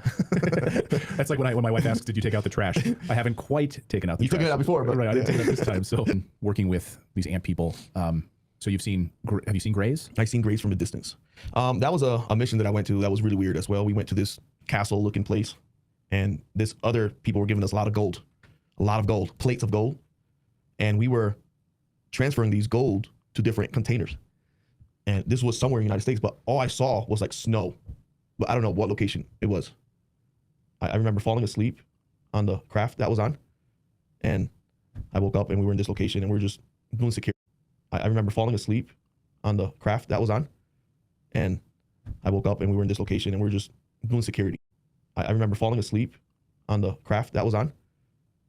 That's like when my wife asks, "Did you take out the trash?" I haven't quite taken out the trash. You took it out before, but right, I didn't take it out this time. So working with these ant people. So have you seen Greys? I've seen Greys from a distance. That was a mission that I went to that was really weird as well. We went to this castle looking place, and this other people were giving us a lot of gold, plates of gold. And we were transferring these gold to different containers. And this was somewhere in the United States, but all I saw was like snow. But I don't know what location it was. I remember falling asleep on the craft that was on. And I woke up and we were in this location and we were just doing security. I remember falling asleep on the craft that was on. And I woke up and we were in this location and we were just doing security. I remember falling asleep on the craft that was on.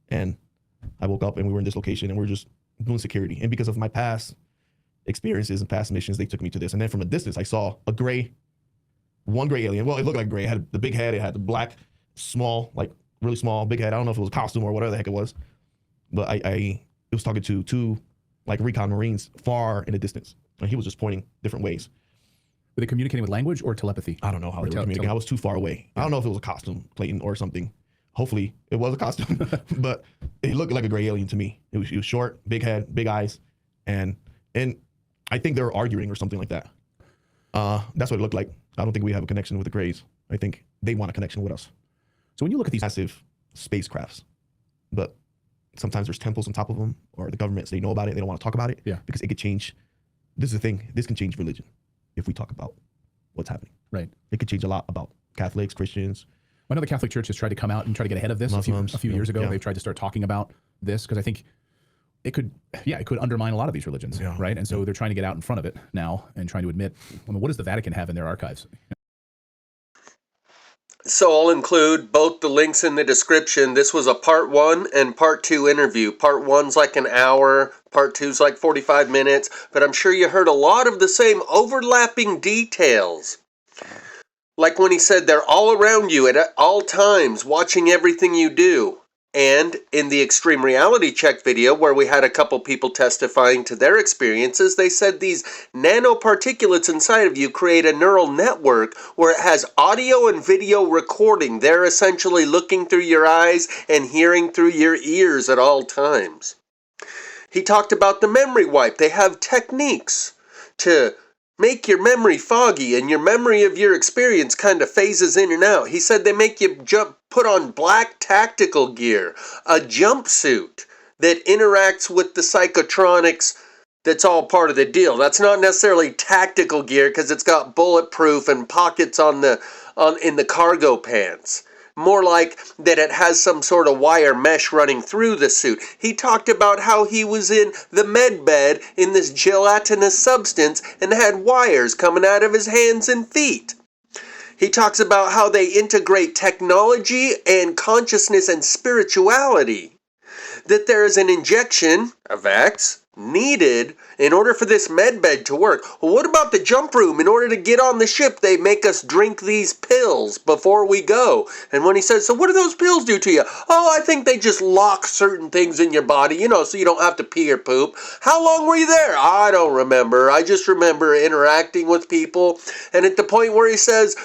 And I woke up and we were in this location and we were just doing security. And because of my past experiences and past missions, they took me to this. And then from a distance, I saw one gray alien. Well, it looked like gray. It had the big head. It had the black, small, like really small, big head. I don't know if it was a costume or whatever the heck it was. But it was talking to two like recon Marines far in the distance. And he was just pointing different ways. Were they communicating with language or telepathy? I don't know how they were communicating. I was too far away. I don't know if it was a costume, Clayton, or something. Hopefully it was a costume, but it looked like a gray alien to me. He was short, big head, big eyes. And I think they were arguing or something like that. That's what it looked like. I don't think we have a connection with the Greys. I think they want a connection with us. So when you look at these massive spacecrafts, but sometimes there's temples on top of them, or the governments, they know about it. They don't want to talk about it because it could change. This is the thing. This can change religion if we talk about what's happening. Right. It could change a lot about Catholics, Christians. I know the Catholic Church has tried to come out and try to get ahead of this Muslims, a few years ago. They tried to start talking about this because I think it could undermine a lot of these religions, right? And so they're trying to get out in front of it now and trying to admit, what does the Vatican have in their archives? So I'll include both the links in the description. This was a part 1 and part 2 interview. Part 1's like an hour, part 2's like 45 minutes, but I'm sure you heard a lot of the same overlapping details. Like when he said they're all around you at all times, watching everything you do. And in the Extreme Reality Check video, where we had a couple people testifying to their experiences, they said these nanoparticulates inside of you create a neural network where it has audio and video recording. They're essentially looking through your eyes and hearing through your ears at all times. He talked about the memory wipe. They have techniques to make your memory foggy, and your memory of your experience kind of phases in and out. He said they make you put on black tactical gear, a jumpsuit that interacts with the psychotronics. That's all part of the deal. That's not necessarily tactical gear because it's got bulletproof and pockets in the cargo pants. More like that it has some sort of wire mesh running through the suit. He talked about how he was in the med bed in this gelatinous substance and had wires coming out of his hands and feet. He talks about how they integrate technology and consciousness and spirituality. That there is an injection, a vax, needed in order for this medbed to work. Well, what about the jump room? In order to get on the ship, they make us drink these pills before we go. And when he says, so what do those pills do to you? Oh, I think they just lock certain things in your body, so you don't have to pee or poop. How long were you there? I don't remember. I just remember interacting with people. And at the point where he says,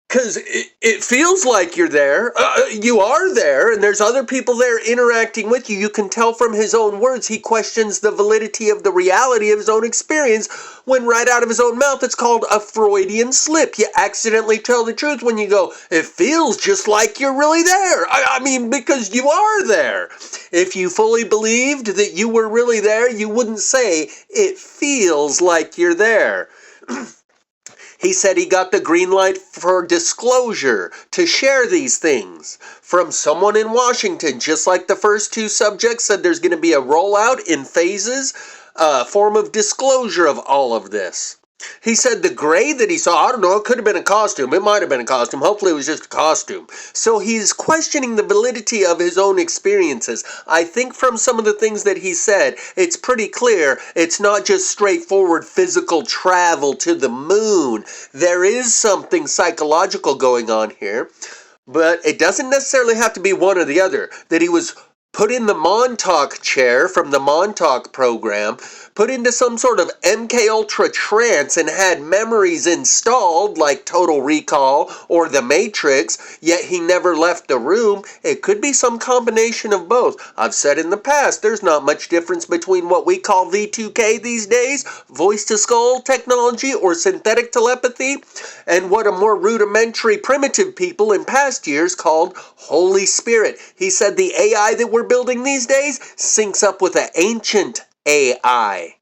because it feels like you're there. You are there, and there's other people there interacting with you. You can tell from his own words he questions the validity of the reality of his own experience when right out of his own mouth it's called a Freudian slip. You accidentally tell the truth when you go, it feels just like you're really there. I mean, because you are there. If you fully believed that you were really there, you wouldn't say, it feels like you're there. He said he got the green light for disclosure to share these things from someone in Washington, just like the first two subjects said there's going to be a rollout in phases, form of disclosure of all of this. He said the gray that he saw, I don't know, it could have been a costume. It might have been a costume. Hopefully it was just a costume. So he's questioning the validity of his own experiences. I think from some of the things that he said, it's pretty clear it's not just straightforward physical travel to the moon. There is something psychological going on here, but it doesn't necessarily have to be one or the other. That he was put in the Montauk chair from the Montauk program, put into some sort of MK Ultra trance and had memories installed like Total Recall or The Matrix, yet he never left the room. It could be some combination of both. I've said in the past, there's not much difference between what we call V2K these days, voice-to-skull technology or synthetic telepathy, and what a more rudimentary primitive people in past years called Holy Spirit. He said the AI that we're building these days syncs up with an ancient AI.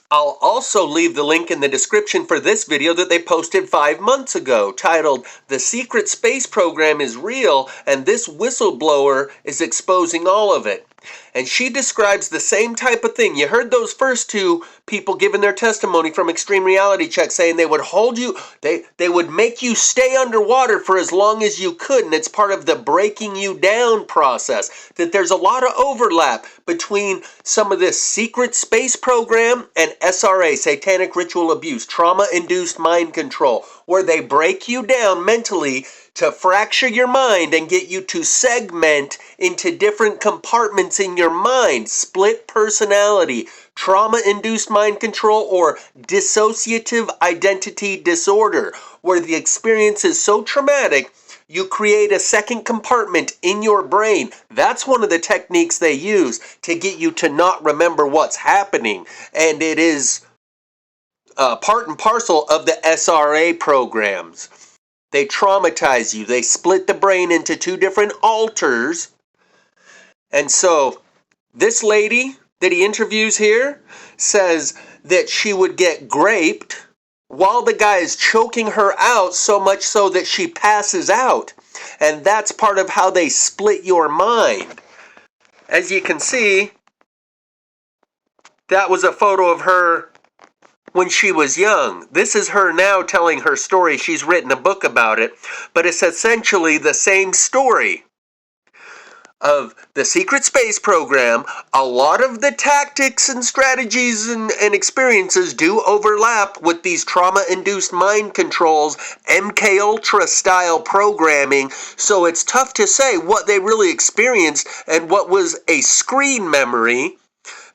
I'll also leave the link in the description for this video that they posted 5 months ago, titled, "The Secret Space Program is Real and This Whistleblower is Exposing All of It." And she describes the same type of thing. You heard those first two people giving their testimony from Extreme Reality Check saying they would hold you, they would make you stay underwater for as long as you could, and it's part of the breaking you down process. That there's a lot of overlap between some of this secret space program and SRA, satanic ritual abuse, trauma-induced mind control, where they break you down mentally to fracture your mind and get you to segment into different compartments in your mind. Split personality, trauma-induced mind control, or dissociative identity disorder, where the experience is so traumatic you create a second compartment in your brain. That's one of the techniques they use to get you to not remember what's happening. And it is part and parcel of the SRA programs. They traumatize you. They split the brain into two different alters. And so this lady that he interviews here says that she would get graped while the guy is choking her out, so much so that she passes out. And that's part of how they split your mind. As you can see, that was a photo of her when she was young. This is her now telling her story. She's written a book about it, but it's essentially the same story of the secret space program. A lot of the tactics and strategies and experiences do overlap with these trauma-induced mind controls, MK Ultra style programming, so it's tough to say what they really experienced and what was a screen memory,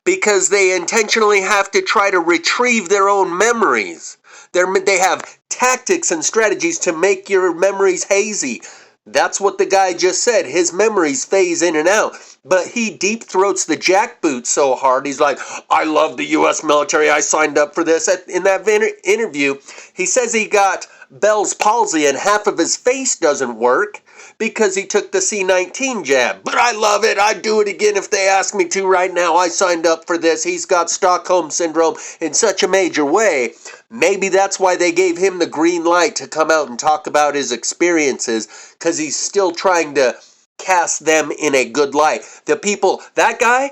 because they intentionally have to try to retrieve their own memories. They have tactics and strategies to make your memories hazy. That's what the guy just said. His memories phase in and out. But he deep throats the jackboot so hard. He's like, I love the U.S. military. I signed up for this. In that interview, he says he got Bell's palsy and half of his face doesn't work because he took the C-19 jab. But I love it. I'd do it again if they asked me to right now. I signed up for this. He's got Stockholm Syndrome in such a major way. Maybe that's why they gave him the green light to come out and talk about his experiences, because he's still trying to cast them in a good light. The people, that guy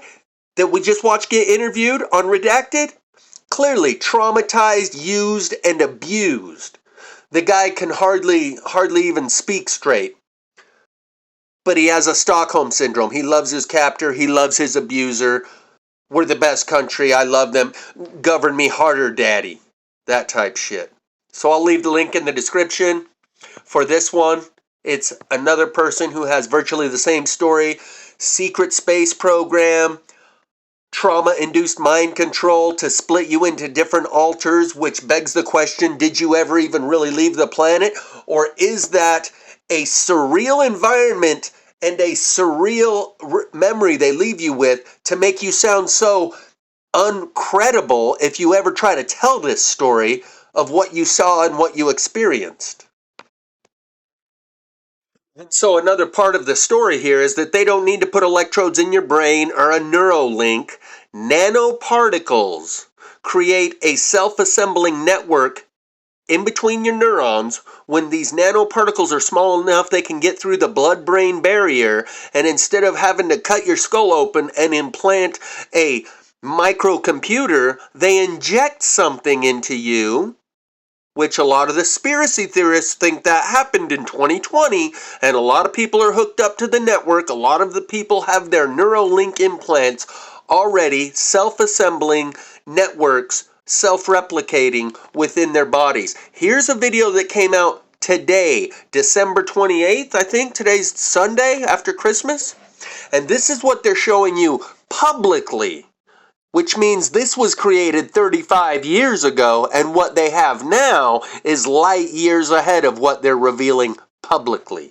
that we just watched get interviewed on Redacted, clearly traumatized, used, and abused. The guy can hardly even speak straight. But he has a Stockholm Syndrome. He loves his captor. He loves his abuser. We're the best country. I love them. Govern me harder, daddy. That type shit. So I'll leave the link in the description for this one. It's another person who has virtually the same story. Secret space program. Trauma-induced mind control to split you into different alters, which begs the question, did you ever even really leave the planet? Or is that a surreal environment and a surreal memory they leave you with to make you sound so uncredible if you ever try to tell this story of what you saw and what you experienced? And so another part of the story here is that they don't need to put electrodes in your brain or a Neuralink. Nanoparticles create a self-assembling network in between your neurons. When these nanoparticles are small enough, they can get through the blood-brain barrier, and instead of having to cut your skull open and implant a microcomputer, they inject something into you, which a lot of the conspiracy theorists think that happened in 2020, and a lot of people are hooked up to the network. A lot of the people have their Neuralink implants already, self-assembling networks, self-replicating within their bodies. Here's a video that came out today, December 28th, I think. Today's Sunday after Christmas. And this is what they're showing you publicly, which means this was created 35 years ago, and what they have now is light years ahead of what they're revealing publicly.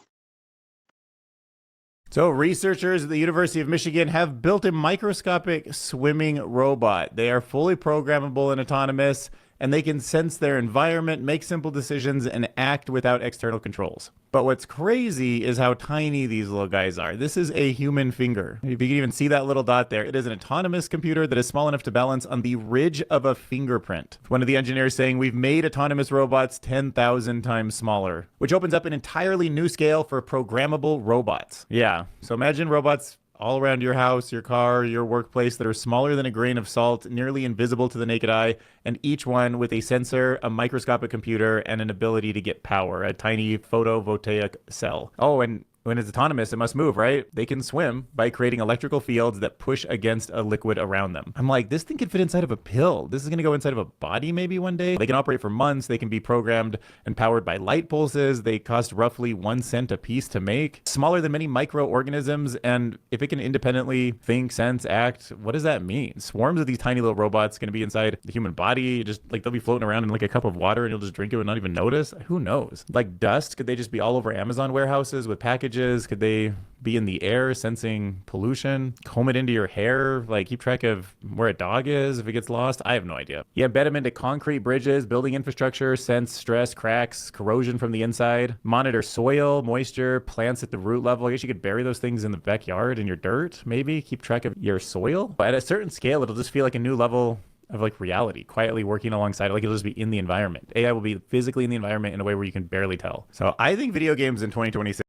So researchers at the University of Michigan have built a microscopic swimming robot. They are fully programmable and autonomous, and they can sense their environment, make simple decisions, and act without external controls. But what's crazy is how tiny these little guys are. This is a human finger. If you can even see that little dot there, it is an autonomous computer that is small enough to balance on the ridge of a fingerprint. One of the engineers saying, we've made autonomous robots 10,000 times smaller, which opens up an entirely new scale for programmable robots. Yeah, so imagine robots all around your house, your car, your workplace that are smaller than a grain of salt, nearly invisible to the naked eye, and each one with a sensor, a microscopic computer, and an ability to get power, a tiny photovoltaic cell. Oh, and when it's autonomous, it must move, right? They can swim by creating electrical fields that push against a liquid around them. I'm like, this thing could fit inside of a pill. This is going to go inside of a body maybe one day. They can operate for months. They can be programmed and powered by light pulses. They cost roughly 1 cent a piece to make. Smaller than many microorganisms. And if it can independently think, sense, act, what does that mean? Swarms of these tiny little robots going to be inside the human body. Just like they'll be floating around in like a cup of water and you'll just drink it and not even notice. Who knows? Like dust, could they just be all over Amazon warehouses with packages? Could they be in the air sensing pollution? Comb it into your hair? Like keep track of where a dog is if it gets lost? I have no idea. You embed them into concrete bridges, building infrastructure, sense stress, cracks, corrosion from the inside, monitor soil, moisture, plants at the root level. I guess you could bury those things in the backyard in your dirt, maybe keep track of your soil. But at a certain scale, it'll just feel like a new level of like reality, quietly working alongside it, like it'll just be in the environment. AI will be physically in the environment in a way where you can barely tell. So I think video games in 2026.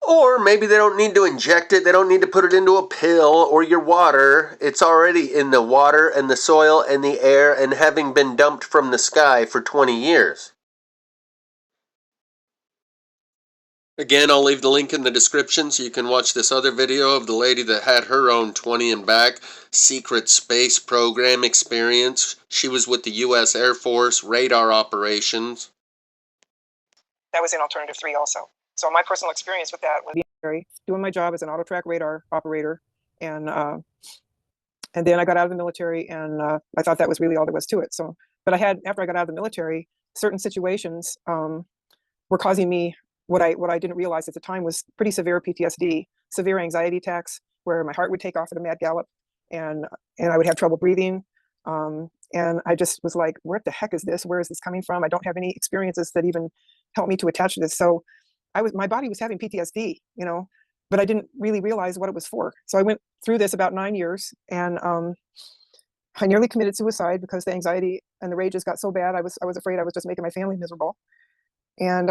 Or maybe they don't need to inject it, they don't need to put it into a pill or your water. It's already in the water and the soil and the air and having been dumped from the sky for 20 years. Again, I'll leave the link in the description so you can watch this other video of the lady that had her own 20 and back secret space program experience. She was with the U.S. Air Force radar operations. That was in alternative 3 also. So my personal experience with that was doing my job as an auto track radar operator, and then I got out of the military, and I thought that was really all there was to it. So, but after I got out of the military, certain situations were causing me what I didn't realize at the time was pretty severe PTSD, severe anxiety attacks, where my heart would take off at a mad gallop, and I would have trouble breathing. And I just was like, what the heck is this? Where is this coming from? I don't have any experiences that even help me to attach to this. So my body was having PTSD, but I didn't really realize what it was for. So I went through this about 9 years, and I nearly committed suicide because the anxiety and the rages got so bad. I was afraid I was just making my family miserable. And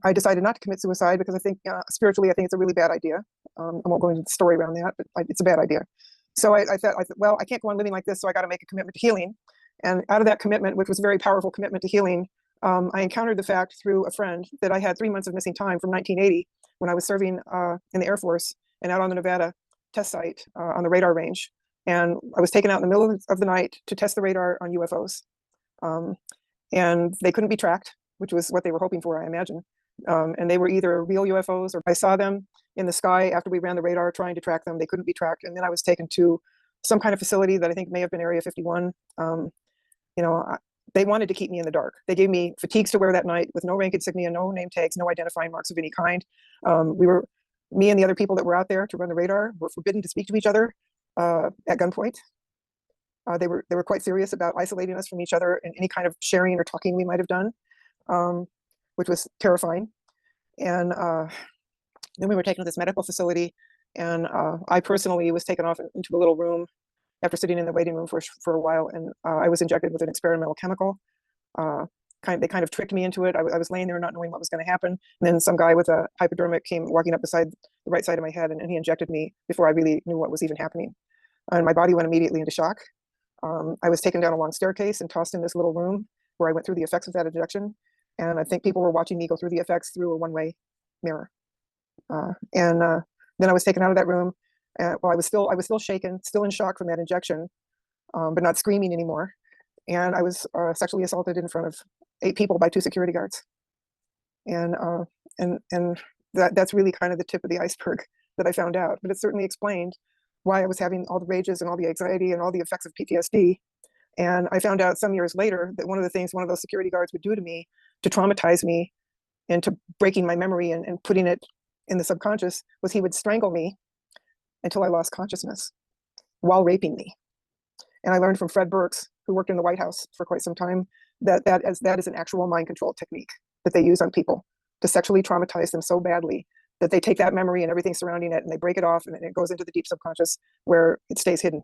I decided not to commit suicide because I think spiritually, I think it's a really bad idea. I won't go into the story around that, but it's a bad idea. So I thought, well, I can't go on living like this, so I got to make a commitment to healing. And out of that commitment, which was a very powerful commitment to healing, I encountered the fact through a friend that I had 3 months of missing time from 1980 when I was serving in the Air Force and out on the Nevada test site on the radar range. And I was taken out in the middle of the night to test the radar on UFOs. And they couldn't be tracked, which was what they were hoping for, I imagine. And they were either real UFOs, or I saw them in the sky after we ran the radar trying to track them. They couldn't be tracked. And then I was taken to some kind of facility that I think may have been Area 51. They wanted to keep me in the dark. They gave me fatigues to wear that night with no rank insignia, no name tags, no identifying marks of any kind. Me and the other people that were out there to run the radar were forbidden to speak to each other at gunpoint. They were quite serious about isolating us from each other and any kind of sharing or talking we might have done, which was terrifying. And then we were taken to this medical facility, and I personally was taken off into a little room after sitting in the waiting room for a while, and I was injected with an experimental chemical. They kind of tricked me into it. I was laying there not knowing what was going to happen. And then some guy with a hypodermic came walking up beside the right side of my head, and he injected me before I really knew what was even happening. And my body went immediately into shock. I was taken down a long staircase and tossed in this little room where I went through the effects of that injection. And I think people were watching me go through the effects through a one-way mirror. Then I was taken out of that room. I was still shaken, still in shock from that injection, but not screaming anymore. And I was sexually assaulted in front of 8 people by 2 security guards. And that's really kind of the tip of the iceberg that I found out. But it certainly explained why I was having all the rages and all the anxiety and all the effects of PTSD. And I found out some years later that one of the things one of those security guards would do to me to traumatize me into breaking my memory and putting it in the subconscious was he would strangle me until I lost consciousness while raping me. And I learned from Fred Burks, who worked in the White House for quite some time, that is an actual mind control technique that they use on people to sexually traumatize them so badly that they take that memory and everything surrounding it and they break it off, and it goes into the deep subconscious where it stays hidden,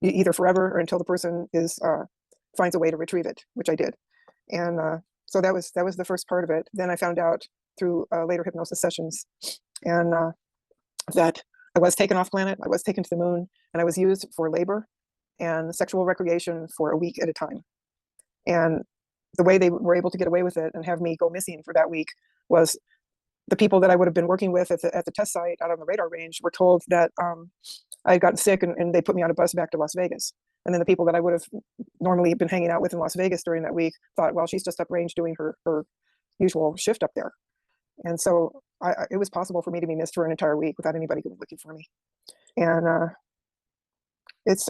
either forever or until the person finds a way to retrieve it, which I did. And so that was the first part of it. Then I found out through later hypnosis sessions, and that I was taken off planet, I was taken to the moon, and I was used for labor and sexual recreation for a week at a time. And the way they were able to get away with it and have me go missing for that week was the people that I would have been working with at the test site out on the radar range were told that I had gotten sick, and they put me on a bus back to Las Vegas. And then the people that I would have normally been hanging out with in Las Vegas during that week thought, well, she's just uprange doing her usual shift up there. And so it was possible for me to be missed for an entire week without anybody looking for me. And it's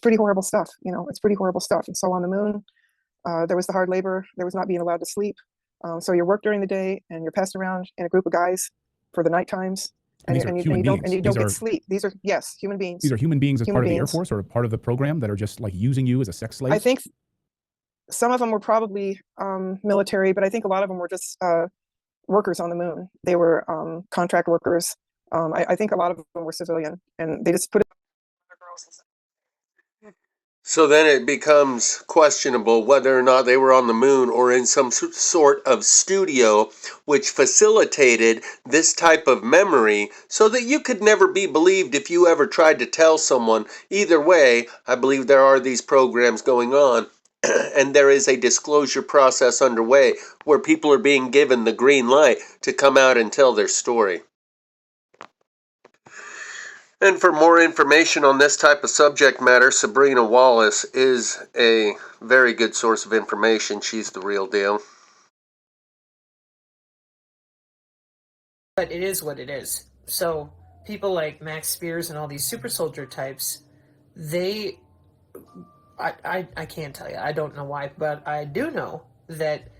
pretty horrible stuff. It's pretty horrible stuff. And so on the moon, there was the hard labor. There was not being allowed to sleep. So you're work during the day, and you're passed around in a group of guys for the night times. And you don't get sleep. These are, yes, human beings. These are human beings as part of the Air Force or part of the program that are just like using you as a sex slave? I think some of them were probably military, but I think a lot of them were just workers on the moon. They were contract workers. I think a lot of them were civilian, and they just put it on their girls. So then it becomes questionable whether or not they were on the moon or in some sort of studio which facilitated this type of memory so that you could never be believed if you ever tried to tell someone. Either way, I believe there are these programs going on and there is a disclosure process underway where people are being given the green light to come out and tell their story. And for more information on this type of subject matter, Sabrina Wallace is a very good source of information. She's the real deal. But it is what it is. So people like Max Spears and all these super soldier types, I can't tell you. I don't know why, but I do know that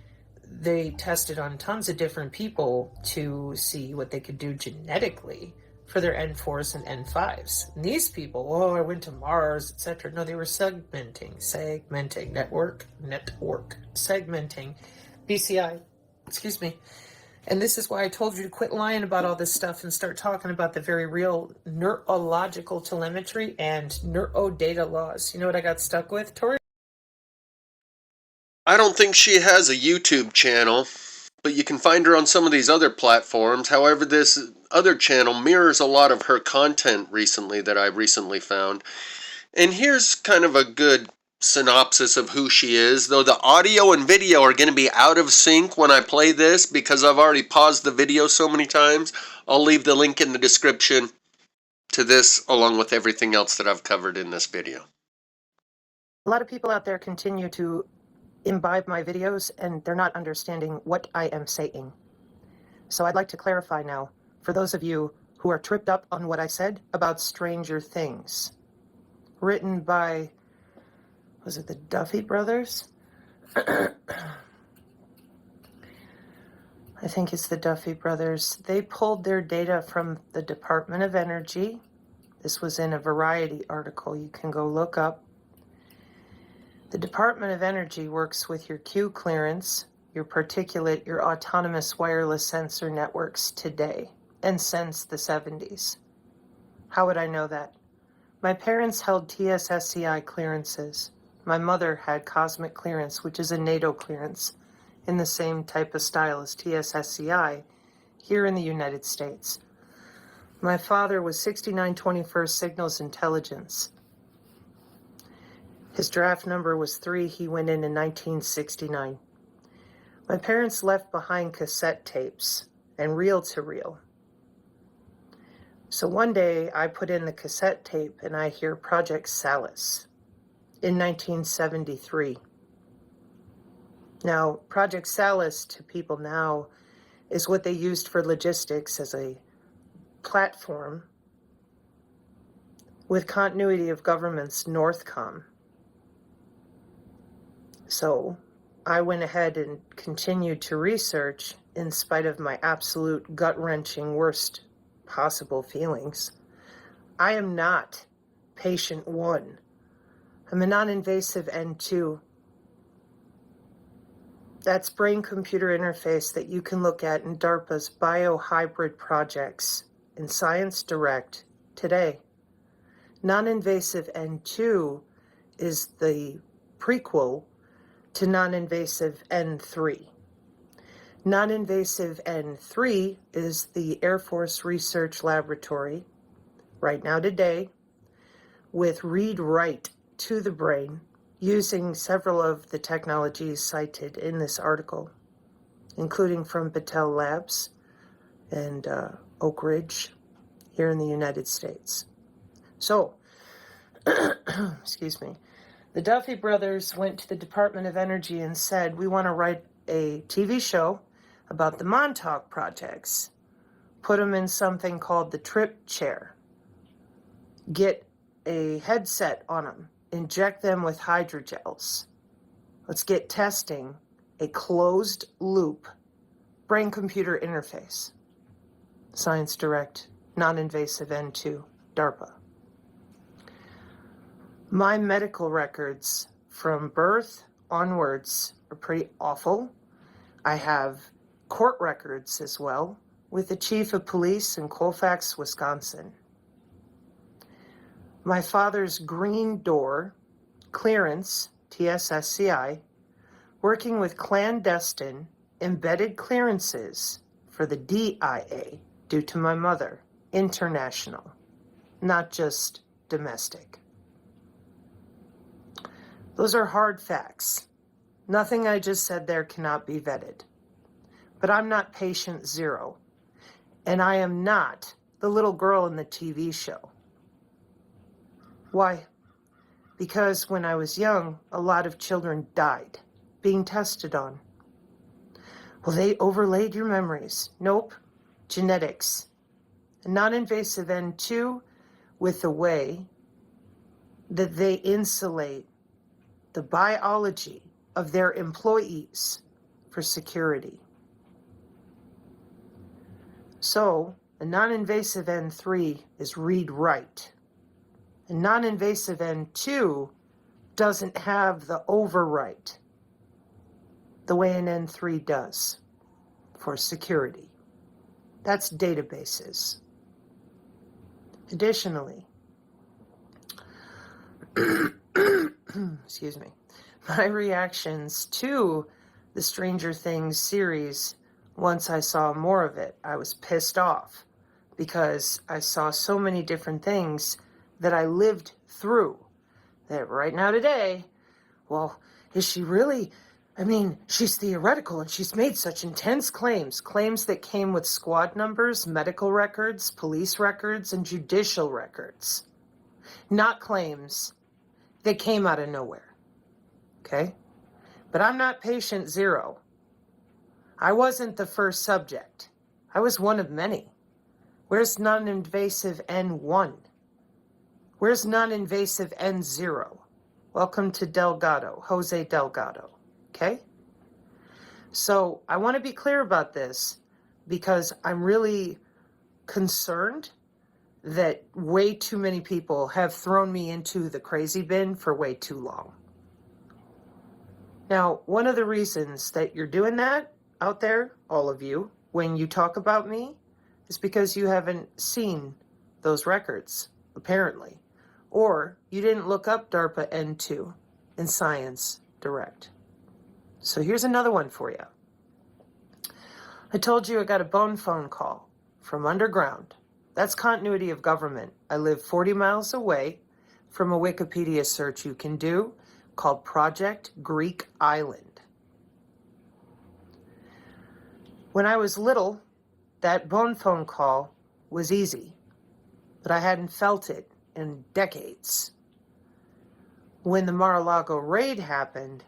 they tested on tons of different people to see what they could do genetically for their N4s and N5s. And these people, oh, I went to Mars, etc. No, they were segmenting, segmenting, BCI, excuse me. And this is why I told you to quit lying about all this stuff and start talking about the very real neurological telemetry and neurodata laws. You know what I got stuck with, Tori? I don't think she has a YouTube channel, but you can find her on some of these other platforms. However, this other channel mirrors a lot of her content recently that I recently found. And here's kind of a good synopsis of who she is, though the audio and video are going to be out of sync when I play this because I've already paused the video so many times. I'll leave the link in the description to this along with everything else that I've covered in this video. A lot of people out there continue to imbibe my videos and they're not understanding what I am saying. So I'd like to clarify now, for those of you who are tripped up on what I said about Stranger Things, written by, was it the Duffy brothers? I think it's the Duffy brothers. They pulled their data from the Department of Energy. This was in a Variety article you can go look up. The Department of Energy works with your Q clearance, your particulate, your autonomous wireless sensor networks today, and since the 70s. How would I know that? My parents held TSSCI clearances. My mother had cosmic clearance, which is a NATO clearance, in the same type of style as TSSCI, here in the United States. My father was 6921st Signals Intelligence. His draft number was 3. He went in 1969. My parents left behind cassette tapes and reel-to-reel. So one day I put in the cassette tape and I hear Project Salis in 1973. Now, Project Salis to people now is what they used for logistics as a platform with continuity of government's Northcom. So I went ahead and continued to research in spite of my absolute gut-wrenching worst possible feelings. I am not patient 1. I'm a non-invasive N2. That's brain-computer interface that you can look at in DARPA's biohybrid projects in Science Direct today. Non-invasive N2 is the prequel to non-invasive N3. Non-invasive N3 is the Air Force Research Laboratory, right now today, with read-write to the brain, using several of the technologies cited in this article, including from Battelle Labs and Oak Ridge here in the United States. So, excuse me, the Duffy brothers went to the Department of Energy and said, we want to write a TV show about the Montauk projects. Put them in something called the trip chair. Get a headset on them. Inject them with hydrogels. Let's get testing a closed loop brain-computer interface. Science Direct, non-invasive N2, DARPA. My medical records from birth onwards are pretty awful. I have court records as well with the chief of police in Colfax, Wisconsin. My father's green door clearance, TSSCI, working with clandestine embedded clearances for the DIA due to my mother, international, not just domestic. Those are hard facts. Nothing I just said there cannot be vetted. But I'm not patient zero, and I am not the little girl in the TV show. Why? Because when I was young, a lot of children died being tested on. Well, they overlaid your memories. Nope. Genetics. A non-invasive N2 with the way that they insulate the biology of their employees for security. So, a non-invasive N3 is read-write. A non-invasive N2 doesn't have the overwrite the way an N3 does for security. That's databases. Additionally, excuse me, my reactions to the Stranger Things series, once I saw more of it, I was pissed off because I saw so many different things that I lived through that right now today, well, is she really, I mean, she's theoretical and she's made such intense claims that came with squad numbers, medical records, police records, and judicial records. Not claims that came out of nowhere, okay? But I'm not patient zero. I wasn't the first subject. I was one of many. Where's non-invasive N1? Where's non-invasive N0? Welcome to Delgado, Jose Delgado, okay? So I want to be clear about this because I'm really concerned that way too many people have thrown me into the crazy bin for way too long. Now, one of the reasons that you're doing that out there, all of you, when you talk about me, is because you haven't seen those records, apparently. Or you didn't look up DARPA N2 in Science Direct. So here's another one for you. I told you I got a phone call from underground. That's continuity of government. I live 40 miles away from a Wikipedia search you can do called Project Greek Island. When I was little, that phone call was easy, but I hadn't felt it in decades. When the Mar-a-Lago raid happened,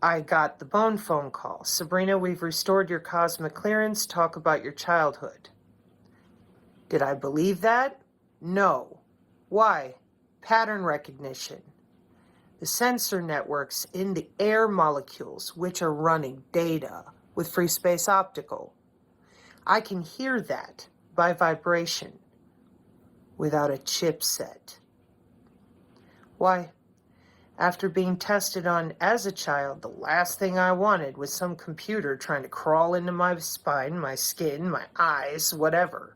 I got the phone call. Sabrina, we've restored your cosmic clearance. Talk about your childhood. Did I believe that? No. Why? Pattern recognition. The sensor networks in the air molecules, which are running data with free space optical. I can hear that by vibration without a chipset. Why? After being tested on as a child, the last thing I wanted was some computer trying to crawl into my spine, my skin, my eyes, whatever.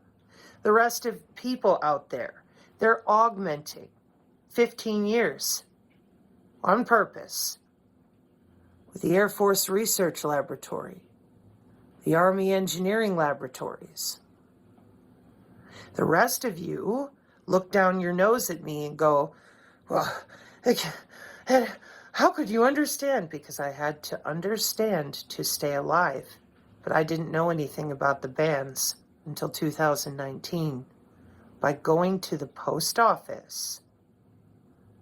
The rest of people out there, they're augmenting 15 years on purpose with the Air Force Research Laboratory, the Army Engineering Laboratories. The rest of you look down your nose at me and go, well, how could you understand? Because I had to understand to stay alive, but I didn't know anything about the bans until 2019 by going to the post office,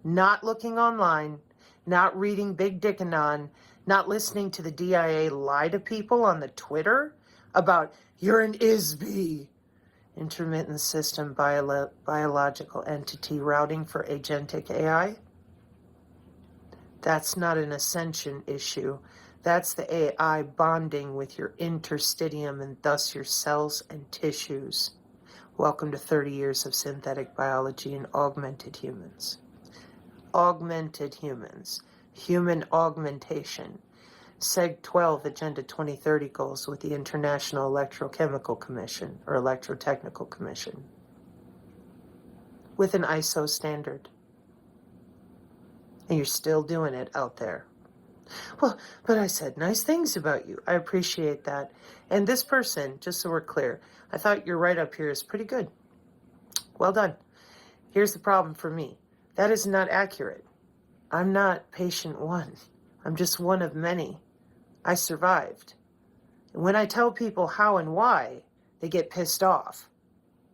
not looking online, not reading Big Dickanon, not listening to the DIA lie to people on the Twitter about you're an ISB, intermittent system biological entity routing for agentic AI. That's not an ascension issue. That's the AI bonding with your interstitium and thus your cells and tissues. Welcome to 30 years of synthetic biology and augmented humans. Augmented humans. Human augmentation. Seg 12 Agenda 2030 goals with the International Electrochemical Commission or Electrotechnical Commission with an ISO standard. And you're still doing it out there. Well, but I said nice things about you. I appreciate that. And this person, just so we're clear, I thought your write-up here is pretty good. Well done. Here's the problem for me. That is not accurate. I'm not patient one. I'm just one of many. I survived. And when I tell people how and why, they get pissed off.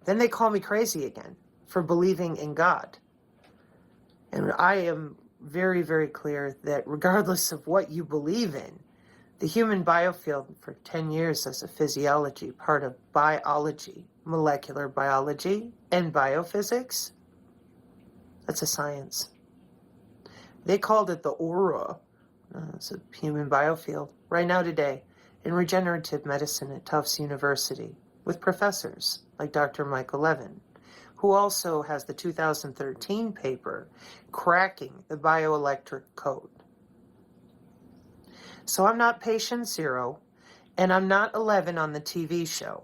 Then they call me crazy again for believing in God. And I am very, very clear that regardless of what you believe in, the human biofield for 10 years as a physiology, part of biology, molecular biology, and biophysics, that's a science. They called it the aura. It's a human biofield right now today in regenerative medicine at Tufts University with professors like Dr. Michael Levin, who also has the 2013 paper, Cracking the Bioelectric Code. So I'm not patient zero, and I'm not 11 on the TV show.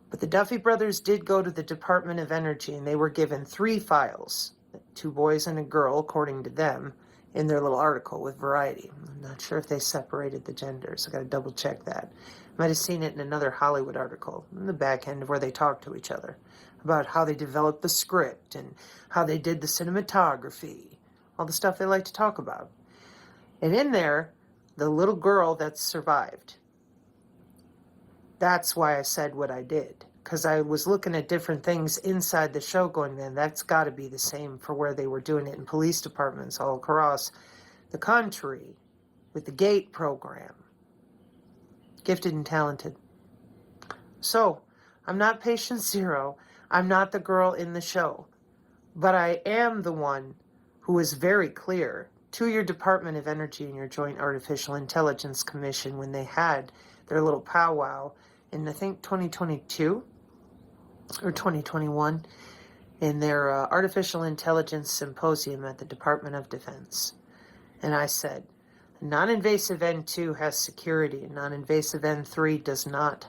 But the Duffy brothers did go to the Department of Energy, and they were given 3 files, 2 boys and a girl, according to them, in their little article with Variety. I'm not sure if they separated the genders. I got to double check that. Might have seen it in another Hollywood article, in the back end of where they talk to each other, about how they developed the script and how they did the cinematography, all the stuff they like to talk about. And in there, the little girl that survived. That's why I said what I did, because I was looking at different things inside the show going, man, that's got to be the same for where they were doing it in police departments all across the country with the GATE program. Gifted and talented. So, I'm not patient zero. I'm not the girl in the show. But I am the one who is very clear to your Department of Energy and your Joint Artificial Intelligence Commission when they had their little powwow in, I think, 2022 or 2021 in their Artificial Intelligence Symposium at the Department of Defense. And I said, non-invasive N2 has security and non-invasive N3 does not.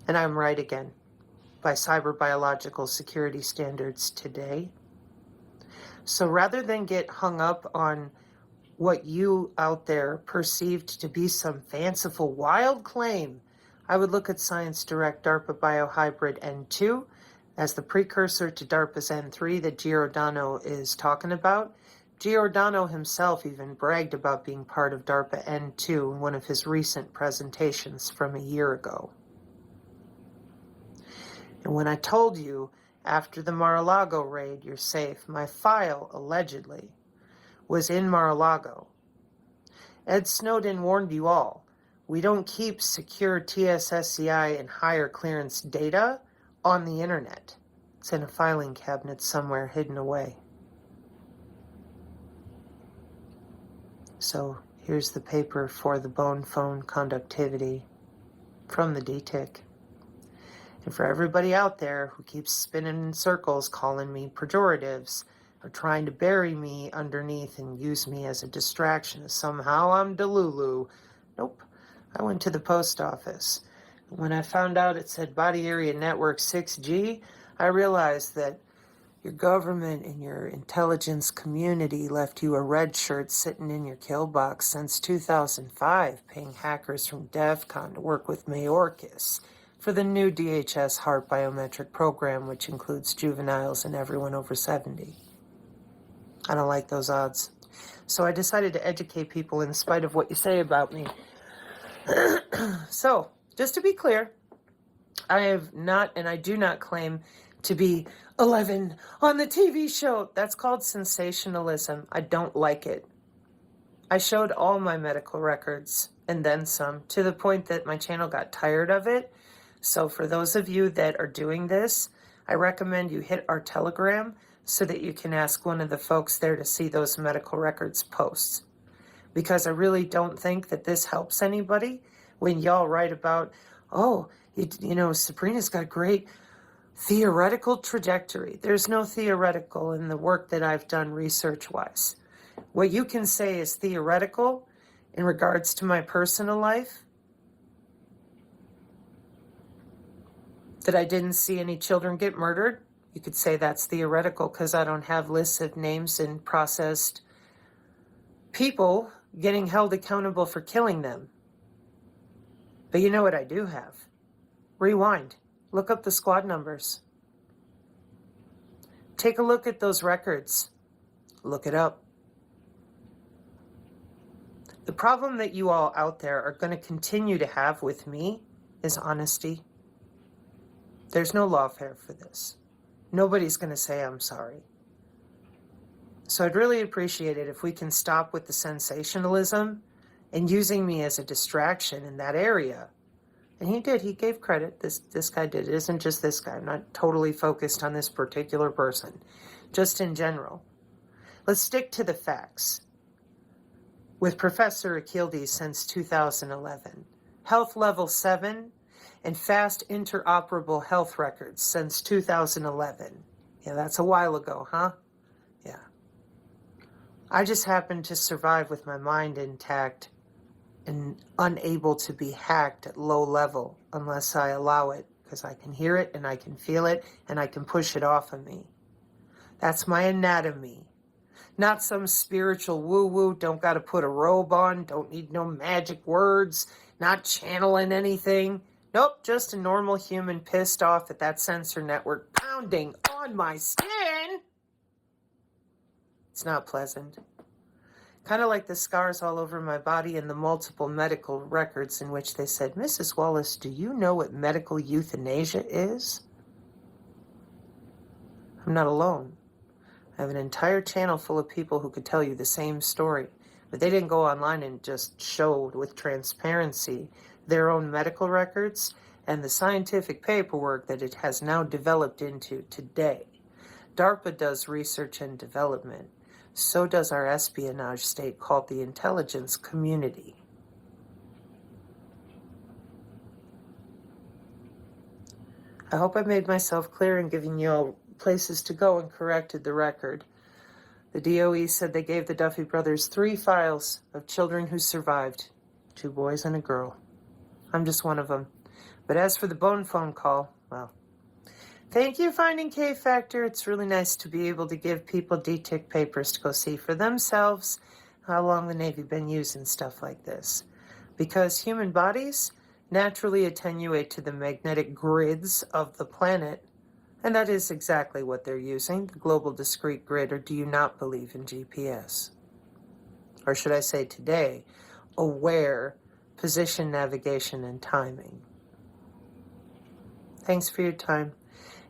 And I'm right again. By cyber biological security standards today. So rather than get hung up on what you out there perceived to be some fanciful wild claim, I would look at Science Direct DARPA Biohybrid N2 as the precursor to DARPA's N3 that Giordano is talking about. Giordano himself even bragged about being part of DARPA N2 in one of his recent presentations from a year ago. And when I told you after the Mar-a-Lago raid, you're safe, my file, allegedly, was in Mar-a-Lago. Ed Snowden warned you all, we don't keep secure TSSCI and higher clearance data on the internet. It's in a filing cabinet somewhere hidden away. So here's the paper for the bone phone conductivity from the DTIC. And for everybody out there who keeps spinning in circles calling me pejoratives or trying to bury me underneath and use me as a distraction, somehow I'm Delulu. Nope. I went to the post office. When I found out it said Body Area Network 6G, I realized that your government and your intelligence community left you a red shirt sitting in your kill box since 2005, paying hackers from DEFCON to work with Mayorkas for the new DHS heart biometric program, which includes juveniles and everyone over 70. I don't like those odds. So I decided to educate people in spite of what you say about me. So, just to be clear, I have not, and I do not claim to be 11 on the TV show. That's called sensationalism. I don't like it. I showed all my medical records and then some, to the point that my channel got tired of it. So for those of you that are doing this, I recommend you hit our Telegram so that you can ask one of the folks there to see those medical records posts. Because I really don't think that this helps anybody when y'all write about, oh, you know, Sabrina's got a great theoretical trajectory. There's no theoretical in the work that I've done research-wise. What you can say is theoretical in regards to my personal life, that I didn't see any children get murdered. You could say that's theoretical because I don't have lists of names and processed people getting held accountable for killing them. But you know what I do have? Rewind. Look up the squad numbers. Take a look at those records. Look it up. The problem that you all out there are going to continue to have with me is honesty. There's no lawfare for this. Nobody's going to say I'm sorry. So I'd really appreciate it if we can stop with the sensationalism and using me as a distraction in that area. And he did. He gave credit. This guy did. It isn't just this guy. I'm not totally focused on this particular person. Just in general. Let's stick to the facts. With Professor Akildes since 2011. Health level 7 and fast interoperable health records since 2011. Yeah, that's a while ago, huh? Yeah. I just happened to survive with my mind intact and unable to be hacked at low level unless I allow it, because I can hear it and I can feel it and I can push it off of me. That's my anatomy. Not some spiritual woo-woo, don't got to put a robe on, don't need no magic words, not channeling anything. Nope, just a normal human pissed off at that sensor network pounding on my skin. It's not pleasant. Kind of like the scars all over my body and the multiple medical records in which they said, Mrs. Wallace, do you know what medical euthanasia is? I'm not alone. I have an entire channel full of people who could tell you the same story, but they didn't go online and just showed with transparency their own medical records and the scientific paperwork that it has now developed into today. DARPA does research and development. So does our espionage state called the intelligence community. I hope I made myself clear in giving you all places to go and corrected the record. The DOE said they gave the Duffy brothers 3 files of children who survived, 2 boys and a girl. I'm just one of them. But as for the bone phone call, well, thank you, Finding K Factor. It's really nice to be able to give people DTIC papers to go see for themselves how long the Navy been using stuff like this. Because human bodies naturally attenuate to the magnetic grids of the planet, and that is exactly what they're using, the global discrete grid, or do you not believe in GPS? Or should I say today, aware position, navigation, and timing. Thanks for your time.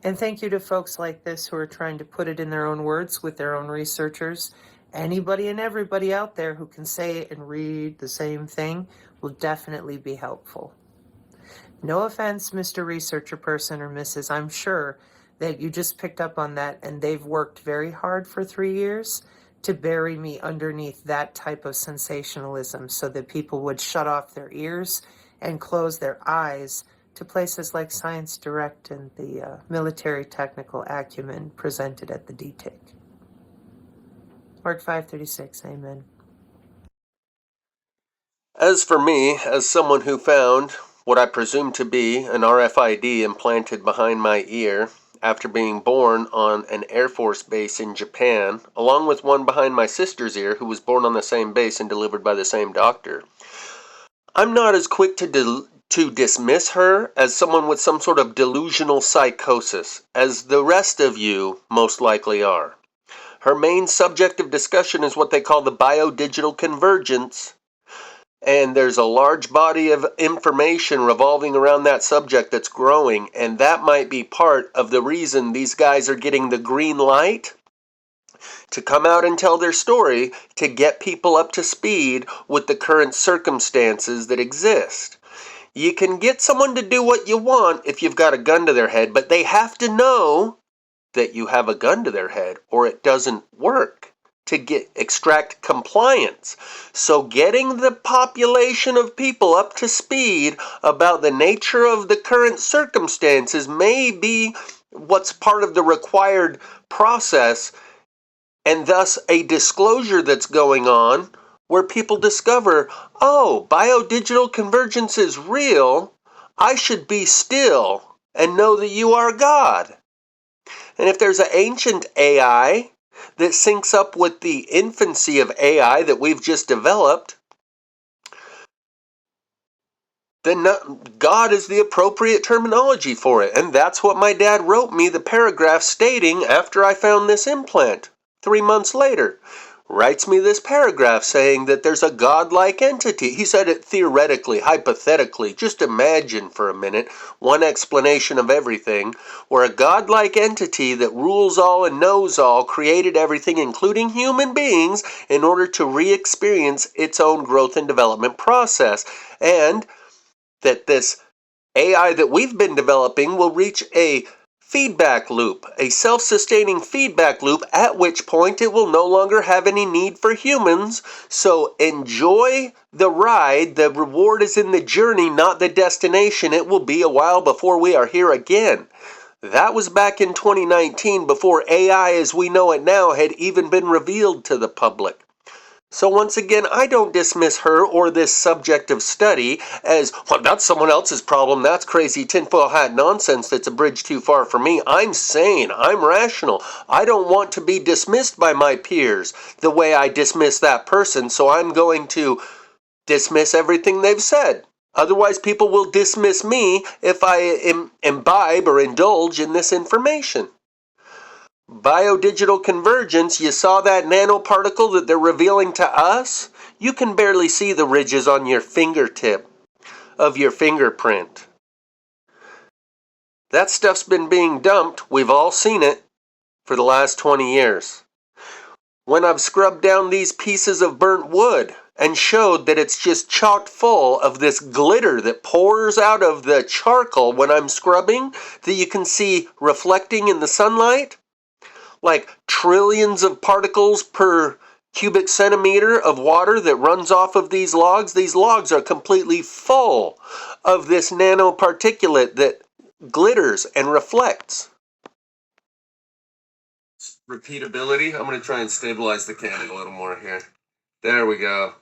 And thank you to folks like this who are trying to put it in their own words with their own researchers. Anybody and everybody out there who can say it and read the same thing will definitely be helpful. No offense, Mr. Researcher Person or Mrs. I'm sure that you just picked up on that and they've worked very hard for 3 years to bury me underneath that type of sensationalism so that people would shut off their ears and close their eyes to places like Science Direct and the military technical acumen presented at the DTIC. Mark 536, amen. As for me, as someone who found what I presume to be an RFID implanted behind my ear after being born on an Air Force base in Japan, along with one behind my sister's ear who was born on the same base and delivered by the same doctor, I'm not as quick to dismiss her as someone with some sort of delusional psychosis, as the rest of you most likely are. Her main subject of discussion is what they call the biodigital convergence, and there's a large body of information revolving around that subject that's growing, and that might be part of the reason these guys are getting the green light to come out and tell their story to get people up to speed with the current circumstances that exist. You can get someone to do what you want if you've got a gun to their head, but they have to know that you have a gun to their head or it doesn't work to extract compliance. So getting the population of people up to speed about the nature of the current circumstances may be what's part of the required process, and thus a disclosure that's going on where people discover, oh, biodigital convergence is real. I should be still and know that you are God. And if there's an ancient AI that syncs up with the infancy of AI that we've just developed, then God is the appropriate terminology for it. And that's what my dad wrote me the paragraph stating after I found this implant 3 months later. Writes me this paragraph saying that there's a godlike entity. He said it theoretically, hypothetically. Just imagine for a minute one explanation of everything, where a godlike entity that rules all and knows all created everything, including human beings, in order to re-experience its own growth and development process. And that this AI that we've been developing will reach a feedback loop, a self-sustaining feedback loop, at which point it will no longer have any need for humans. So enjoy the ride. The reward is in the journey, not the destination. It will be a while before we are here again. That was back in 2019, before AI as we know it now had even been revealed to the public. So once again, I don't dismiss her or this subject of study as, well, that's someone else's problem, that's crazy tinfoil hat nonsense that's a bridge too far for me. I'm sane, I'm rational. I don't want to be dismissed by my peers the way I dismiss that person, so I'm going to dismiss everything they've said. Otherwise, people will dismiss me if I imbibe or indulge in this information. Biodigital convergence, you saw that nanoparticle that they're revealing to us? You can barely see the ridges on your fingertip of your fingerprint. That stuff's been being dumped, we've all seen it, for the last 20 years. When I've scrubbed down these pieces of burnt wood and showed that it's just chock full of this glitter that pours out of the charcoal when I'm scrubbing, that you can see reflecting in the sunlight, like trillions of particles per cubic centimeter of water that runs off of these logs. These logs are completely full of this nanoparticulate that glitters and reflects. Repeatability. I'm going to try and stabilize the camera a little more here. There we go.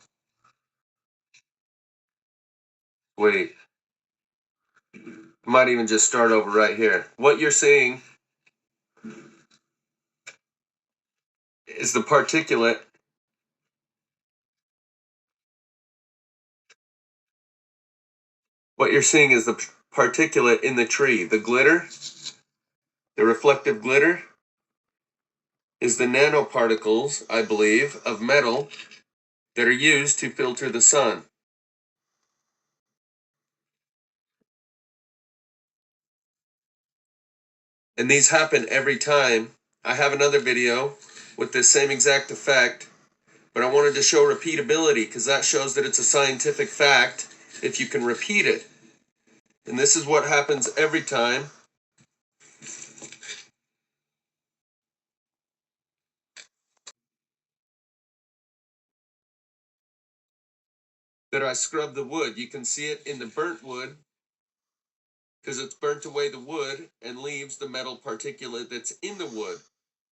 Wait. Might even just start over right here. What you're seeing is the particulate particulate in the tree. The glitter, the reflective glitter, is the nanoparticles, I believe, of metal that are used to filter the sun. And these happen every time. I have another video with this same exact effect, but I wanted to show repeatability because that shows that it's a scientific fact if you can repeat it. And this is what happens every time. That I scrub the wood. You can see it in the burnt wood because it's burnt away the wood and leaves the metal particulate that's in the wood,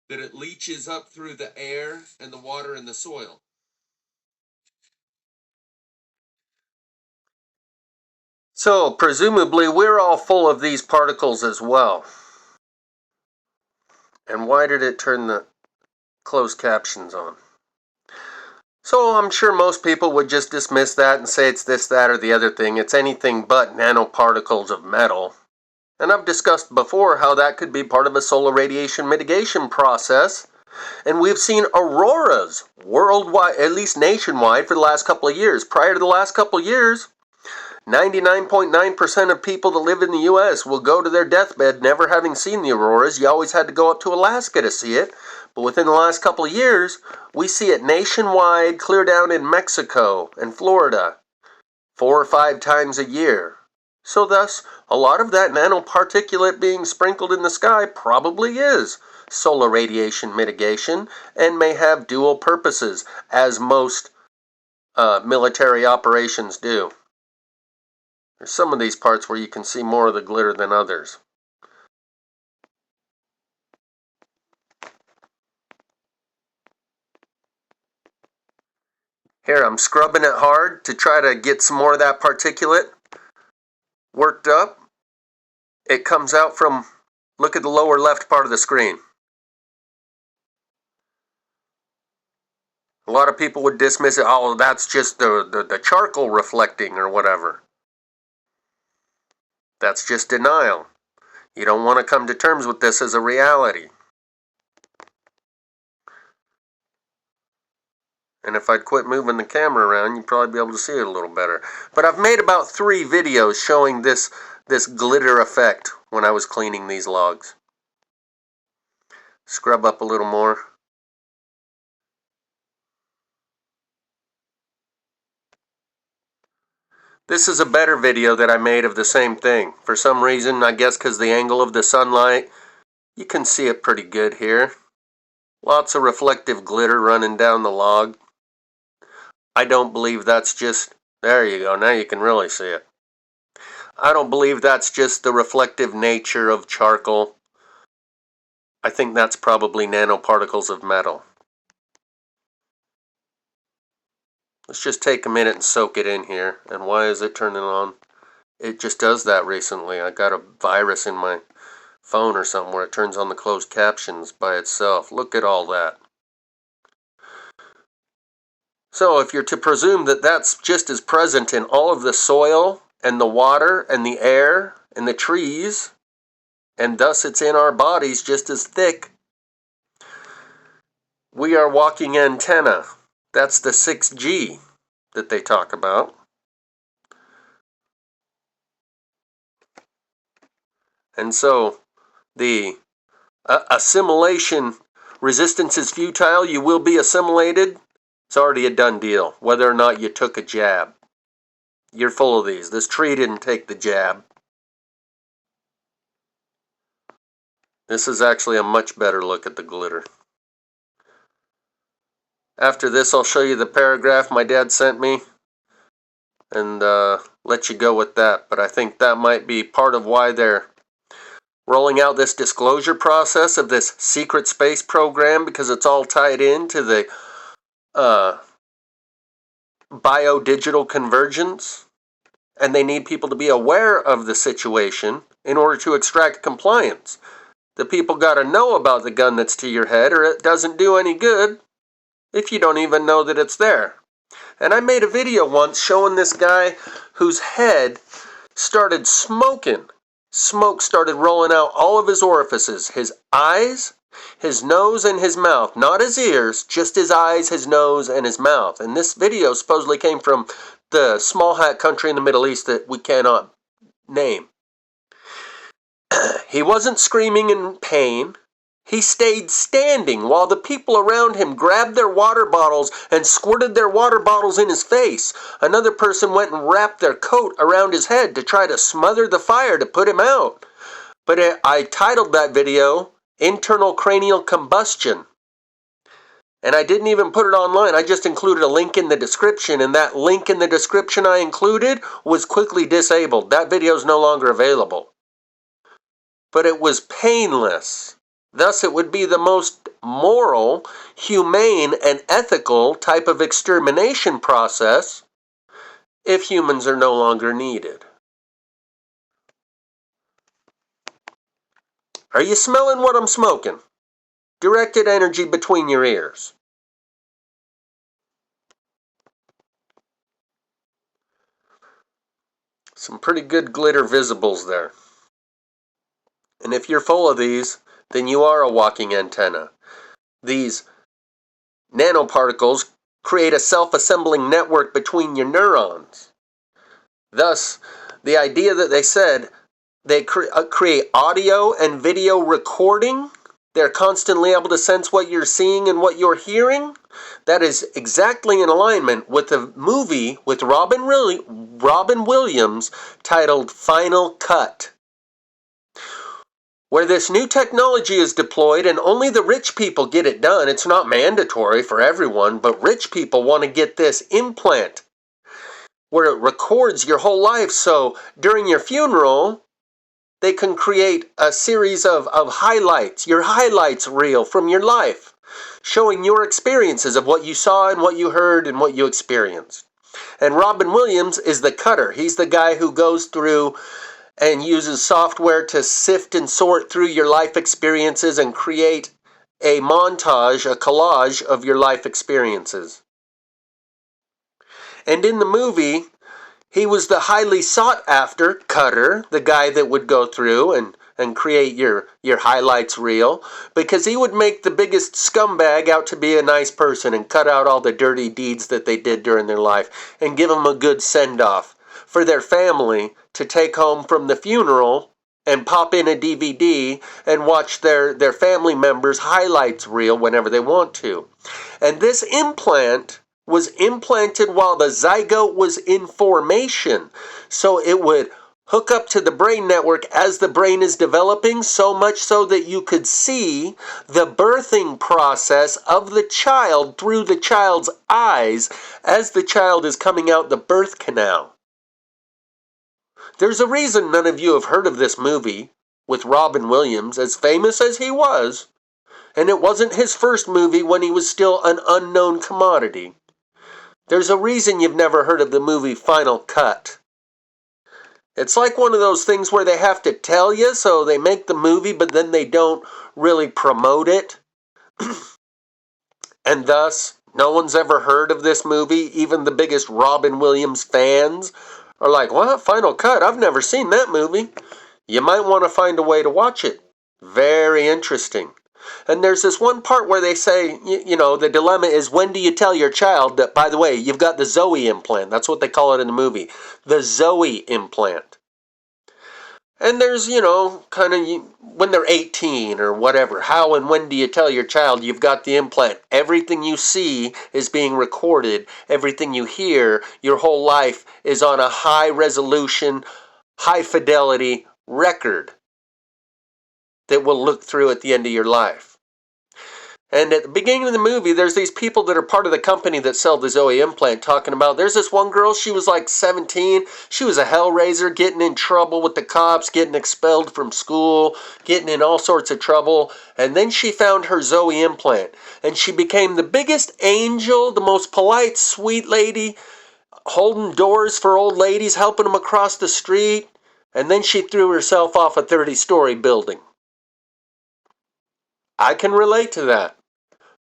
that it leaches up through the air and the water and the soil. So, presumably, we're all full of these particles as well. And why did it turn the closed captions on? So I'm sure most people would just dismiss that and say it's this, that, or the other thing. It's anything but nanoparticles of metal. And I've discussed before how that could be part of a solar radiation mitigation process. And we've seen auroras worldwide, at least nationwide, for the last couple of years. Prior to the last couple of years, 99.9% of people that live in the U.S. will go to their deathbed never having seen the auroras. You always had to go up to Alaska to see it. But within the last couple of years, we see it nationwide, clear down in Mexico and Florida, 4 or 5 times a year. So thus, a lot of that nanoparticulate being sprinkled in the sky probably is solar radiation mitigation and may have dual purposes, as most military operations do. There's some of these parts where you can see more of the glitter than others. Here, I'm scrubbing it hard to try to get some more of that particulate worked up. It comes out from, look at the lower left part of the screen. A lot of people would dismiss it, oh, that's just the charcoal reflecting or whatever. That's just denial. You don't want to come to terms with this as a reality. And if I'd quit moving the camera around, you'd probably be able to see it a little better. But I've made about 3 videos showing this glitter effect when I was cleaning these logs. Scrub up a little more. This is a better video that I made of the same thing. For some reason, I guess because the angle of the sunlight, you can see it pretty good here. Lots of reflective glitter running down the log. I don't believe that's just, there you go, now you can really see it. I don't believe that's just the reflective nature of charcoal. I think that's probably nanoparticles of metal. Let's just take a minute and soak it in here. And why is it turning on? It just does that recently. I got a virus in my phone or something where it turns on the closed captions by itself. Look at all that. So if you're to presume that that's just as present in all of the soil and the water and the air and the trees, and thus it's in our bodies just as thick, we are walking antenna. That's the 6G that they talk about. And so the assimilation resistance is futile. You will be assimilated. It's already a done deal, whether or not you took a jab. You're full of these. This tree didn't take the jab. This is actually a much better look at the glitter. After this, I'll show you the paragraph my dad sent me and let you go with that. But I think that might be part of why they're rolling out this disclosure process of this secret space program, because it's all tied into the bio-digital convergence, and they need people to be aware of the situation in order to extract compliance. The people got to know about the gun that's to your head, or it doesn't do any good if you don't even know that it's there. And I made a video once showing this guy whose head started smoking. Smoke started rolling out all of his orifices, his eyes, his nose, and his mouth. Not his ears, just his eyes, his nose, and his mouth. And this video supposedly came from the small hat country in the Middle East that we cannot name. He wasn't screaming in pain. He stayed standing while the people around him grabbed their water bottles and squirted their water bottles in his face. Another person went and wrapped their coat around his head to try to smother the fire to put him out. But I titled that video, Internal Cranial Combustion. And I didn't even put it online. I just included a link in the description, and that link in the description I included was quickly disabled. That video is no longer available. But it was painless. Thus, it would be the most moral, humane, and ethical type of extermination process if humans are no longer needed. Are you smelling what I'm smoking? Directed energy between your ears. Some pretty good glitter visibles there. And if you're full of these, then you are a walking antenna. These nanoparticles create a self-assembling network between your neurons. Thus, the idea that they said they create audio and video recording, they're constantly able to sense what you're seeing and what you're hearing, that is exactly in alignment with the movie with Robin Williams titled Final Cut, where this new technology is deployed and only the rich people get it done. It's not mandatory for everyone, but rich people want to get this implant where it records your whole life. So during your funeral, they can create a series of highlights, your highlights reel from your life, showing your experiences of what you saw and what you heard and what you experienced. And Robin Williams is the cutter. He's the guy who goes through and uses software to sift and sort through your life experiences and create a montage, a collage of your life experiences. And in the movie, he was the highly sought after cutter, the guy that would go through and create your highlights reel, because he would make the biggest scumbag out to be a nice person and cut out all the dirty deeds that they did during their life and give them a good send-off for their family to take home from the funeral and pop in a DVD and watch their family members' highlights reel whenever they want to. And this implant was implanted while the zygote was in formation. So it would hook up to the brain network as the brain is developing, so much so that you could see the birthing process of the child through the child's eyes as the child is coming out the birth canal. There's a reason none of you have heard of this movie with Robin Williams, as famous as he was, and it wasn't his first movie when he was still an unknown commodity. There's a reason you've never heard of the movie Final Cut. It's like one of those things where they have to tell you, so they make the movie, but then they don't really promote it. And thus, no one's ever heard of this movie. Even the biggest Robin Williams fans are like, what? Final Cut? I've never seen that movie. You might want to find a way to watch it. Very interesting. And there's this one part where they say, you know, the dilemma is, when do you tell your child that, by the way, you've got the Zoe implant? That's what they call it in the movie. The Zoe implant. And there's, you know, kind of when they're 18 or whatever, how and when do you tell your child you've got the implant? Everything you see is being recorded. Everything you hear, your whole life is on a high resolution, high fidelity record that will look through at the end of your life. And at the beginning of the movie, there's these people that are part of the company that sell the Zoe implant talking about, there's this one girl, she was like 17, she was a hellraiser, getting in trouble with the cops, getting expelled from school, getting in all sorts of trouble, and then she found her Zoe implant, and she became the biggest angel, the most polite, sweet lady, holding doors for old ladies, helping them across the street, and then she threw herself off a 30-story building. I can relate to that.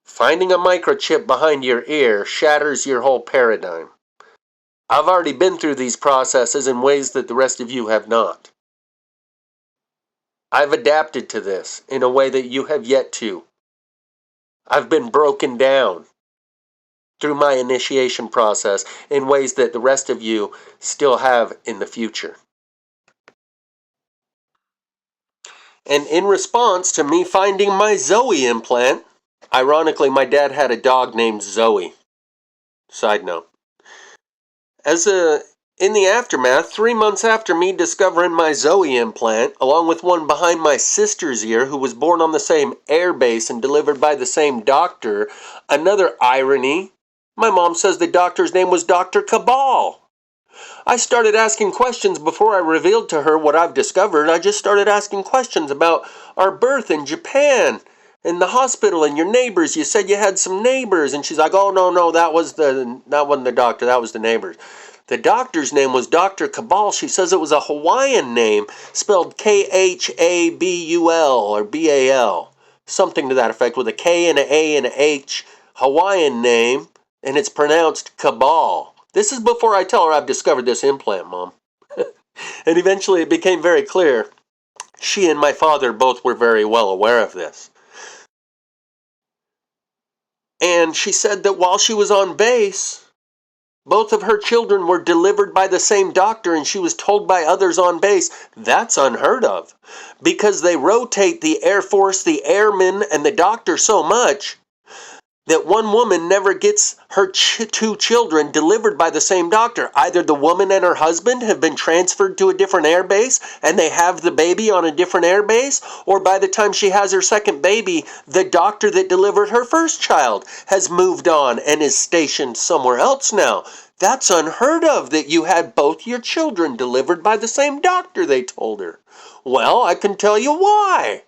Finding a microchip behind your ear shatters your whole paradigm. I've already been through these processes in ways that the rest of you have not. I've adapted to this in a way that you have yet to. I've been broken down through my initiation process in ways that the rest of you still have in the future. And in response to me finding my Zoe implant, ironically, my dad had a dog named Zoe. Side note. In the aftermath, 3 months after me discovering my Zoe implant, along with one behind my sister's ear who was born on the same air base and delivered by the same doctor, another irony, my mom says the doctor's name was Dr. Cabal. I started asking questions before I revealed to her what I've discovered. I just started asking questions about our birth in Japan, in the hospital, and your neighbors. You said you had some neighbors. And she's like, oh, no, that wasn't the doctor. That was the neighbors. The doctor's name was Dr. Cabal. She says it was a Hawaiian name, spelled K-H-A-B-U-L or B-A-L. Something to that effect, with a K and an A and an H. Hawaiian name, and it's pronounced Cabal. This is before I tell her I've discovered this implant, Mom. And eventually it became very clear. She and my father both were very well aware of this. And she said that while she was on base, both of her children were delivered by the same doctor, and she was told by others on base, that's unheard of. Because they rotate the Air Force, the airmen, and the doctor so much that one woman never gets her two children delivered by the same doctor. Either the woman and her husband have been transferred to a different air base and they have the baby on a different air base, or by the time she has her second baby, the doctor that delivered her first child has moved on and is stationed somewhere else now. That's unheard of, that you had both your children delivered by the same doctor, they told her. Well, I can tell you why.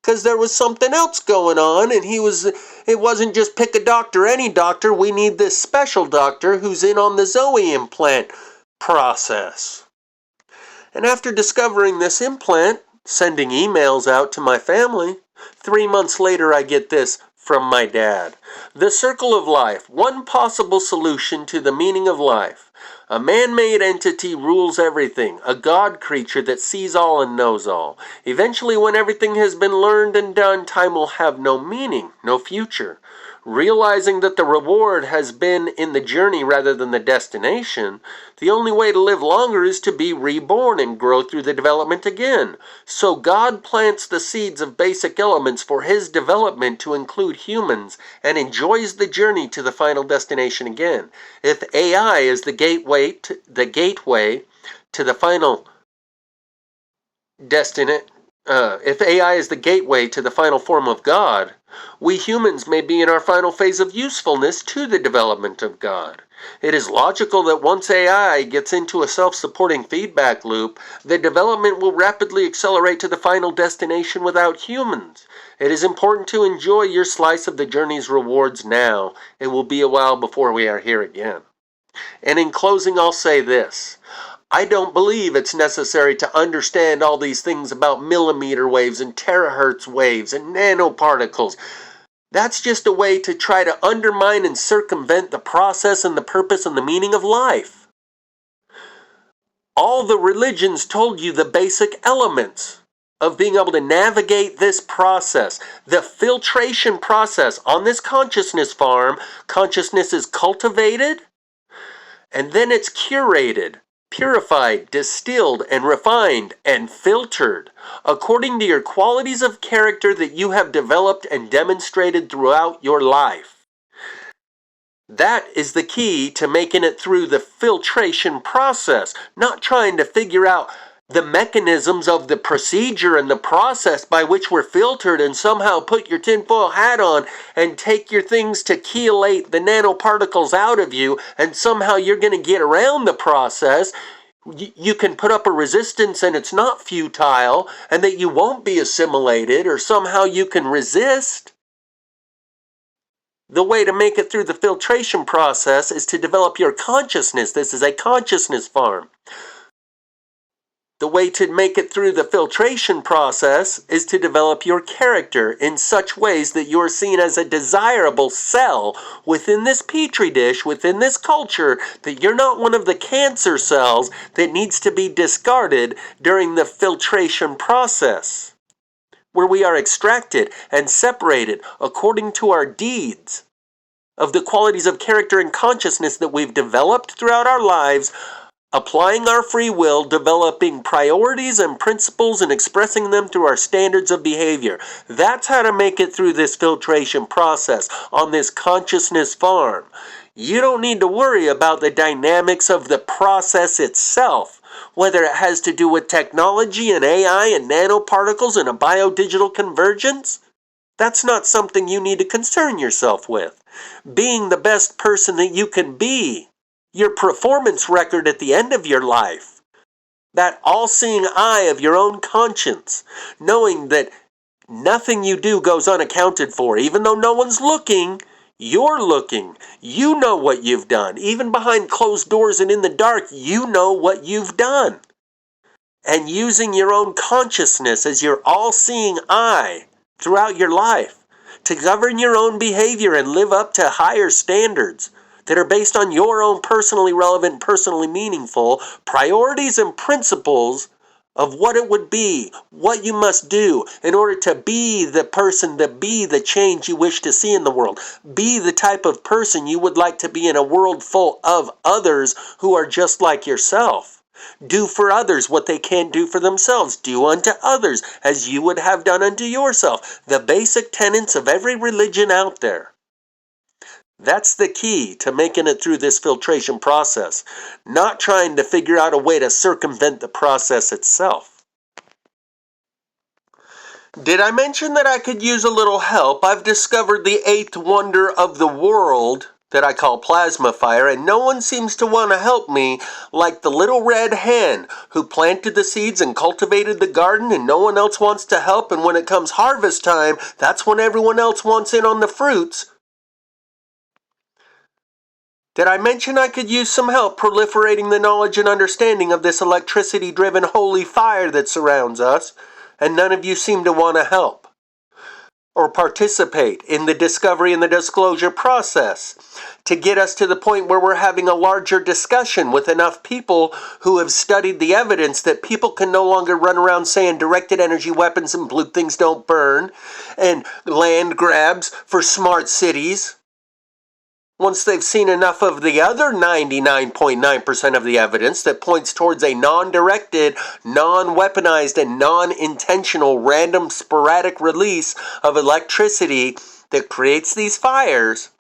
Because there was something else going on, and it wasn't just pick a doctor, any doctor. We need this special doctor who's in on the Zoe implant process. And after discovering this implant, sending emails out to my family, 3 months later, I get this from my dad. The circle of life, one possible solution to the meaning of life. A man-made entity rules everything, a god creature that sees all and knows all. Eventually, when everything has been learned and done, time will have no meaning, no future. Realizing that the reward has been in the journey rather than the destination, the only way to live longer is to be reborn and grow through the development again. So God plants the seeds of basic elements for his development to include humans and enjoys the journey to the final destination again. If AI is the gateway to the final if AI is the gateway to the final form of God, we humans may be in our final phase of usefulness to the development of God. It is logical that once AI gets into a self-supporting feedback loop, the development will rapidly accelerate to the final destination without humans. It is important to enjoy your slice of the journey's rewards now. It will be a while before we are here again. And in closing, I'll say this. I don't believe it's necessary to understand all these things about millimeter waves and terahertz waves and nanoparticles. That's just a way to try to undermine and circumvent the process and the purpose and the meaning of life. All the religions told you the basic elements of being able to navigate this process. The filtration process on this consciousness farm, consciousness is cultivated and then it's curated, purified, distilled, and refined, and filtered, according to your qualities of character that you have developed and demonstrated throughout your life. That is the key to making it through the filtration process, not trying to figure out the mechanisms of the procedure and the process by which we're filtered and somehow put your tinfoil hat on and take your things to chelate the nanoparticles out of you, and somehow you're going to get around the process. You can put up a resistance and it's not futile, and that you won't be assimilated, or somehow you can resist. The way to make it through the filtration process is to develop your consciousness. This is a consciousness farm. The way to make it through the filtration process is to develop your character in such ways that you're seen as a desirable cell within this petri dish, within this culture, that you're not one of the cancer cells that needs to be discarded during the filtration process, where we are extracted and separated according to our deeds of the qualities of character and consciousness that we've developed throughout our lives, applying our free will, developing priorities and principles and expressing them through our standards of behavior. That's how to make it through this filtration process on this consciousness farm. You don't need to worry about the dynamics of the process itself, whether it has to do with technology and AI and nanoparticles and a biodigital convergence. That's not something you need to concern yourself with. Being the best person that you can be, your performance record at the end of your life, that all-seeing eye of your own conscience, knowing that nothing you do goes unaccounted for. Even though no one's looking, you're looking. You know what you've done. Even behind closed doors and in the dark, you know what you've done. And using your own consciousness as your all-seeing eye throughout your life to govern your own behavior and live up to higher standards that are based on your own personally relevant, personally meaningful priorities and principles of what it would be, what you must do in order to be the person, to be the change you wish to see in the world. Be the type of person you would like to be in a world full of others who are just like yourself. Do for others what they can't do for themselves. Do unto others as you would have done unto yourself. The basic tenets of every religion out there. That's the key to making it through this filtration process, not trying to figure out a way to circumvent the process itself. Did I mention that I could use a little help? I've discovered the 8th wonder of the world that I call plasma fire, and no one seems to want to help me like the little red hen who planted the seeds and cultivated the garden, and no one else wants to help, and when it comes harvest time, that's when everyone else wants in on the fruits. Did I mention I could use some help proliferating the knowledge and understanding of this electricity-driven holy fire that surrounds us, and none of you seem to want to help? or participate in the discovery and the disclosure process to get us to the point where we're having a larger discussion with enough people who have studied the evidence that people can no longer run around saying directed energy weapons and blue things don't burn and land grabs for smart cities. Once they've seen enough of the other 99.9% of the evidence that points towards a non-directed, non-weaponized, and non-intentional random sporadic release of electricity that creates these fires,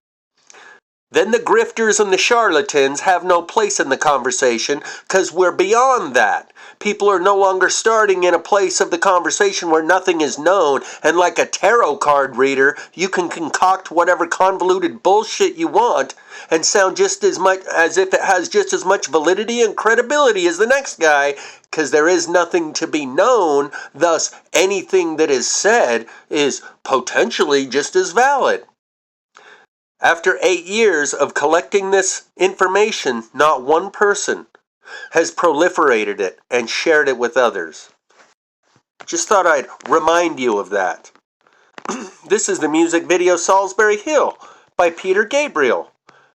then the grifters and the charlatans have no place in the conversation because we're beyond that. People are no longer starting in a place of the conversation where nothing is known, and like a tarot card reader, you can concoct whatever convoluted bullshit you want and sound just as much as if it has just as much validity and credibility as the next guy, because there is nothing to be known, thus anything that is said is potentially just as valid. After 8 years of collecting this information, not one person has proliferated it and shared it with others. Just thought I'd remind you of that. This is the music video Salisbury Hill by Peter Gabriel.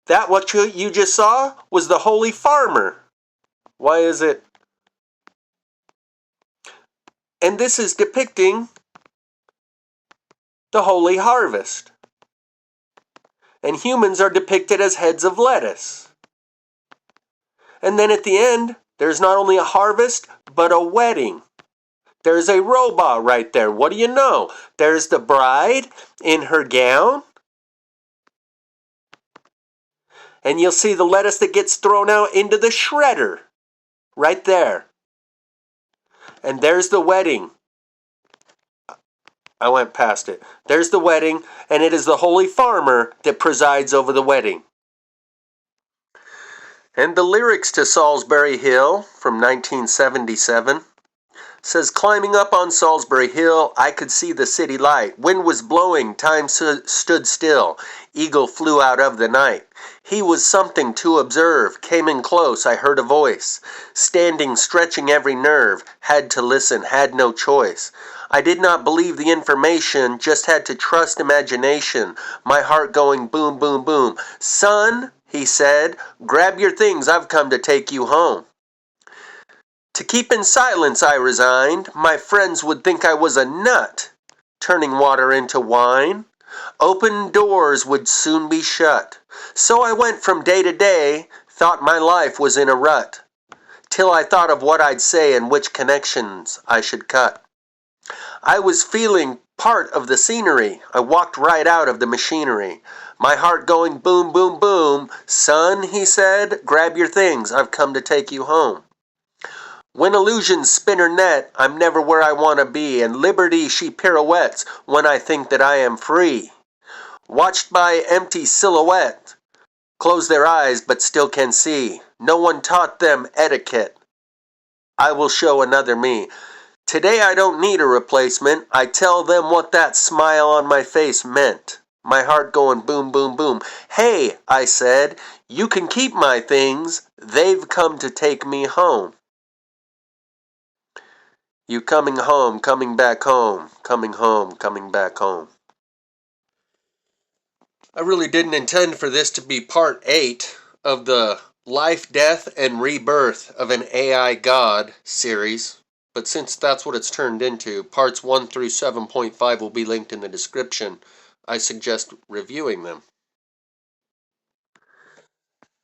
That what you just saw was the Holy Farmer. Why is it? And this is depicting the Holy Harvest. And humans are depicted as heads of lettuce. And then at the end, there's not only a harvest, but a wedding. There's a robot right there. What do you know? There's the bride in her gown. And you'll see the lettuce that gets thrown out into the shredder. Right there. And there's the wedding. I went past it. There's the wedding, and it is the Holy Farmer that presides over the wedding. And the lyrics to Salisbury Hill from 1977 says, climbing up on Salisbury Hill, I could see the city light. Wind was blowing, time stood still. Eagle flew out of the night. He was something to observe. Came in close, I heard a voice. Standing, stretching every nerve. Had to listen, had no choice. I did not believe the information, just had to trust imagination. My heart going boom, boom, boom. Son, he said, grab your things, I've come to take you home. To keep in silence I resigned. My friends would think I was a nut, turning water into wine. Open doors would soon be shut. So I went from day to day, thought my life was in a rut, till I thought of what I'd say and which connections I should cut. I was feeling part of the scenery. I walked right out of the machinery. My heart going boom, boom, boom. Son, he said, grab your things, I've come to take you home. When illusions spin her net, I'm never where I want to be, and liberty she pirouettes when I think that I am free. Watched by empty silhouette, close their eyes but still can see. No one taught them etiquette. I will show another me. Today I don't need a replacement. I tell them what that smile on my face meant. My heart going boom, boom, boom. Hey, I said, you can keep my things. They've come to take me home. You coming home, coming back home, coming home, coming back home. I really didn't intend for this to be part 8 of the Life, Death, and Rebirth of an AI God series, but since that's what it's turned into, parts 1 through 7.5 will be linked in the description. I suggest reviewing them.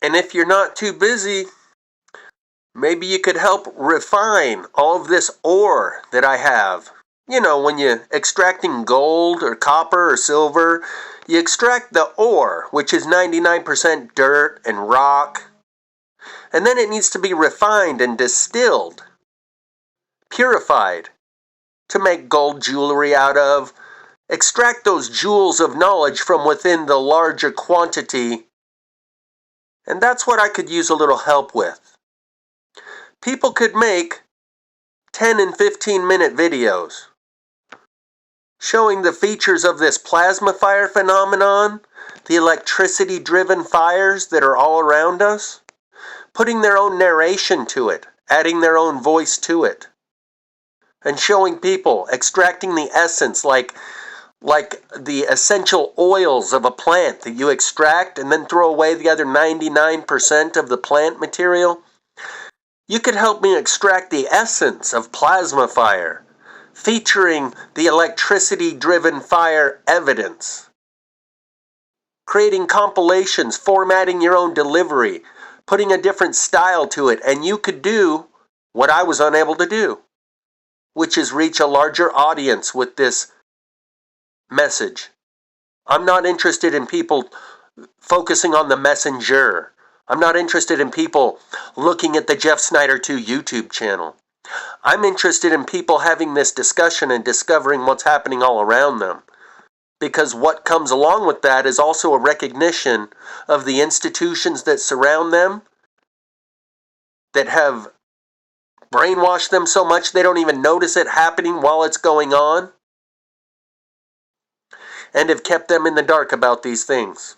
And if you're not too busy, maybe you could help refine all of this ore that I have. You know, when you're extracting gold or copper or silver, you extract the ore, which is 99% dirt and rock, and then it needs to be refined and distilled, purified, to make gold jewelry out of. Extract those jewels of knowledge from within the larger quantity, and that's what I could use a little help with. People could make 10 and 15-minute videos showing the features of this plasma fire phenomenon, the electricity-driven fires that are all around us, putting their own narration to it, adding their own voice to it, and showing people, extracting the essence, like like the essential oils of a plant that you extract and then throw away the other 99% of the plant material. You could help me extract the essence of plasma fire, featuring the electricity-driven fire evidence. Creating compilations, formatting your own delivery, putting a different style to it, and you could do what I was unable to do, which is reach a larger audience with this message. I'm not interested in people focusing on the messenger. I'm not interested in people looking at the Jeff Snyder 2 YouTube channel. I'm interested in people having this discussion and discovering what's happening all around them. Because what comes along with that is also a recognition of the institutions that surround them, that have brainwashed them so much they don't even notice it happening while it's going on, and have kept them in the dark about these things.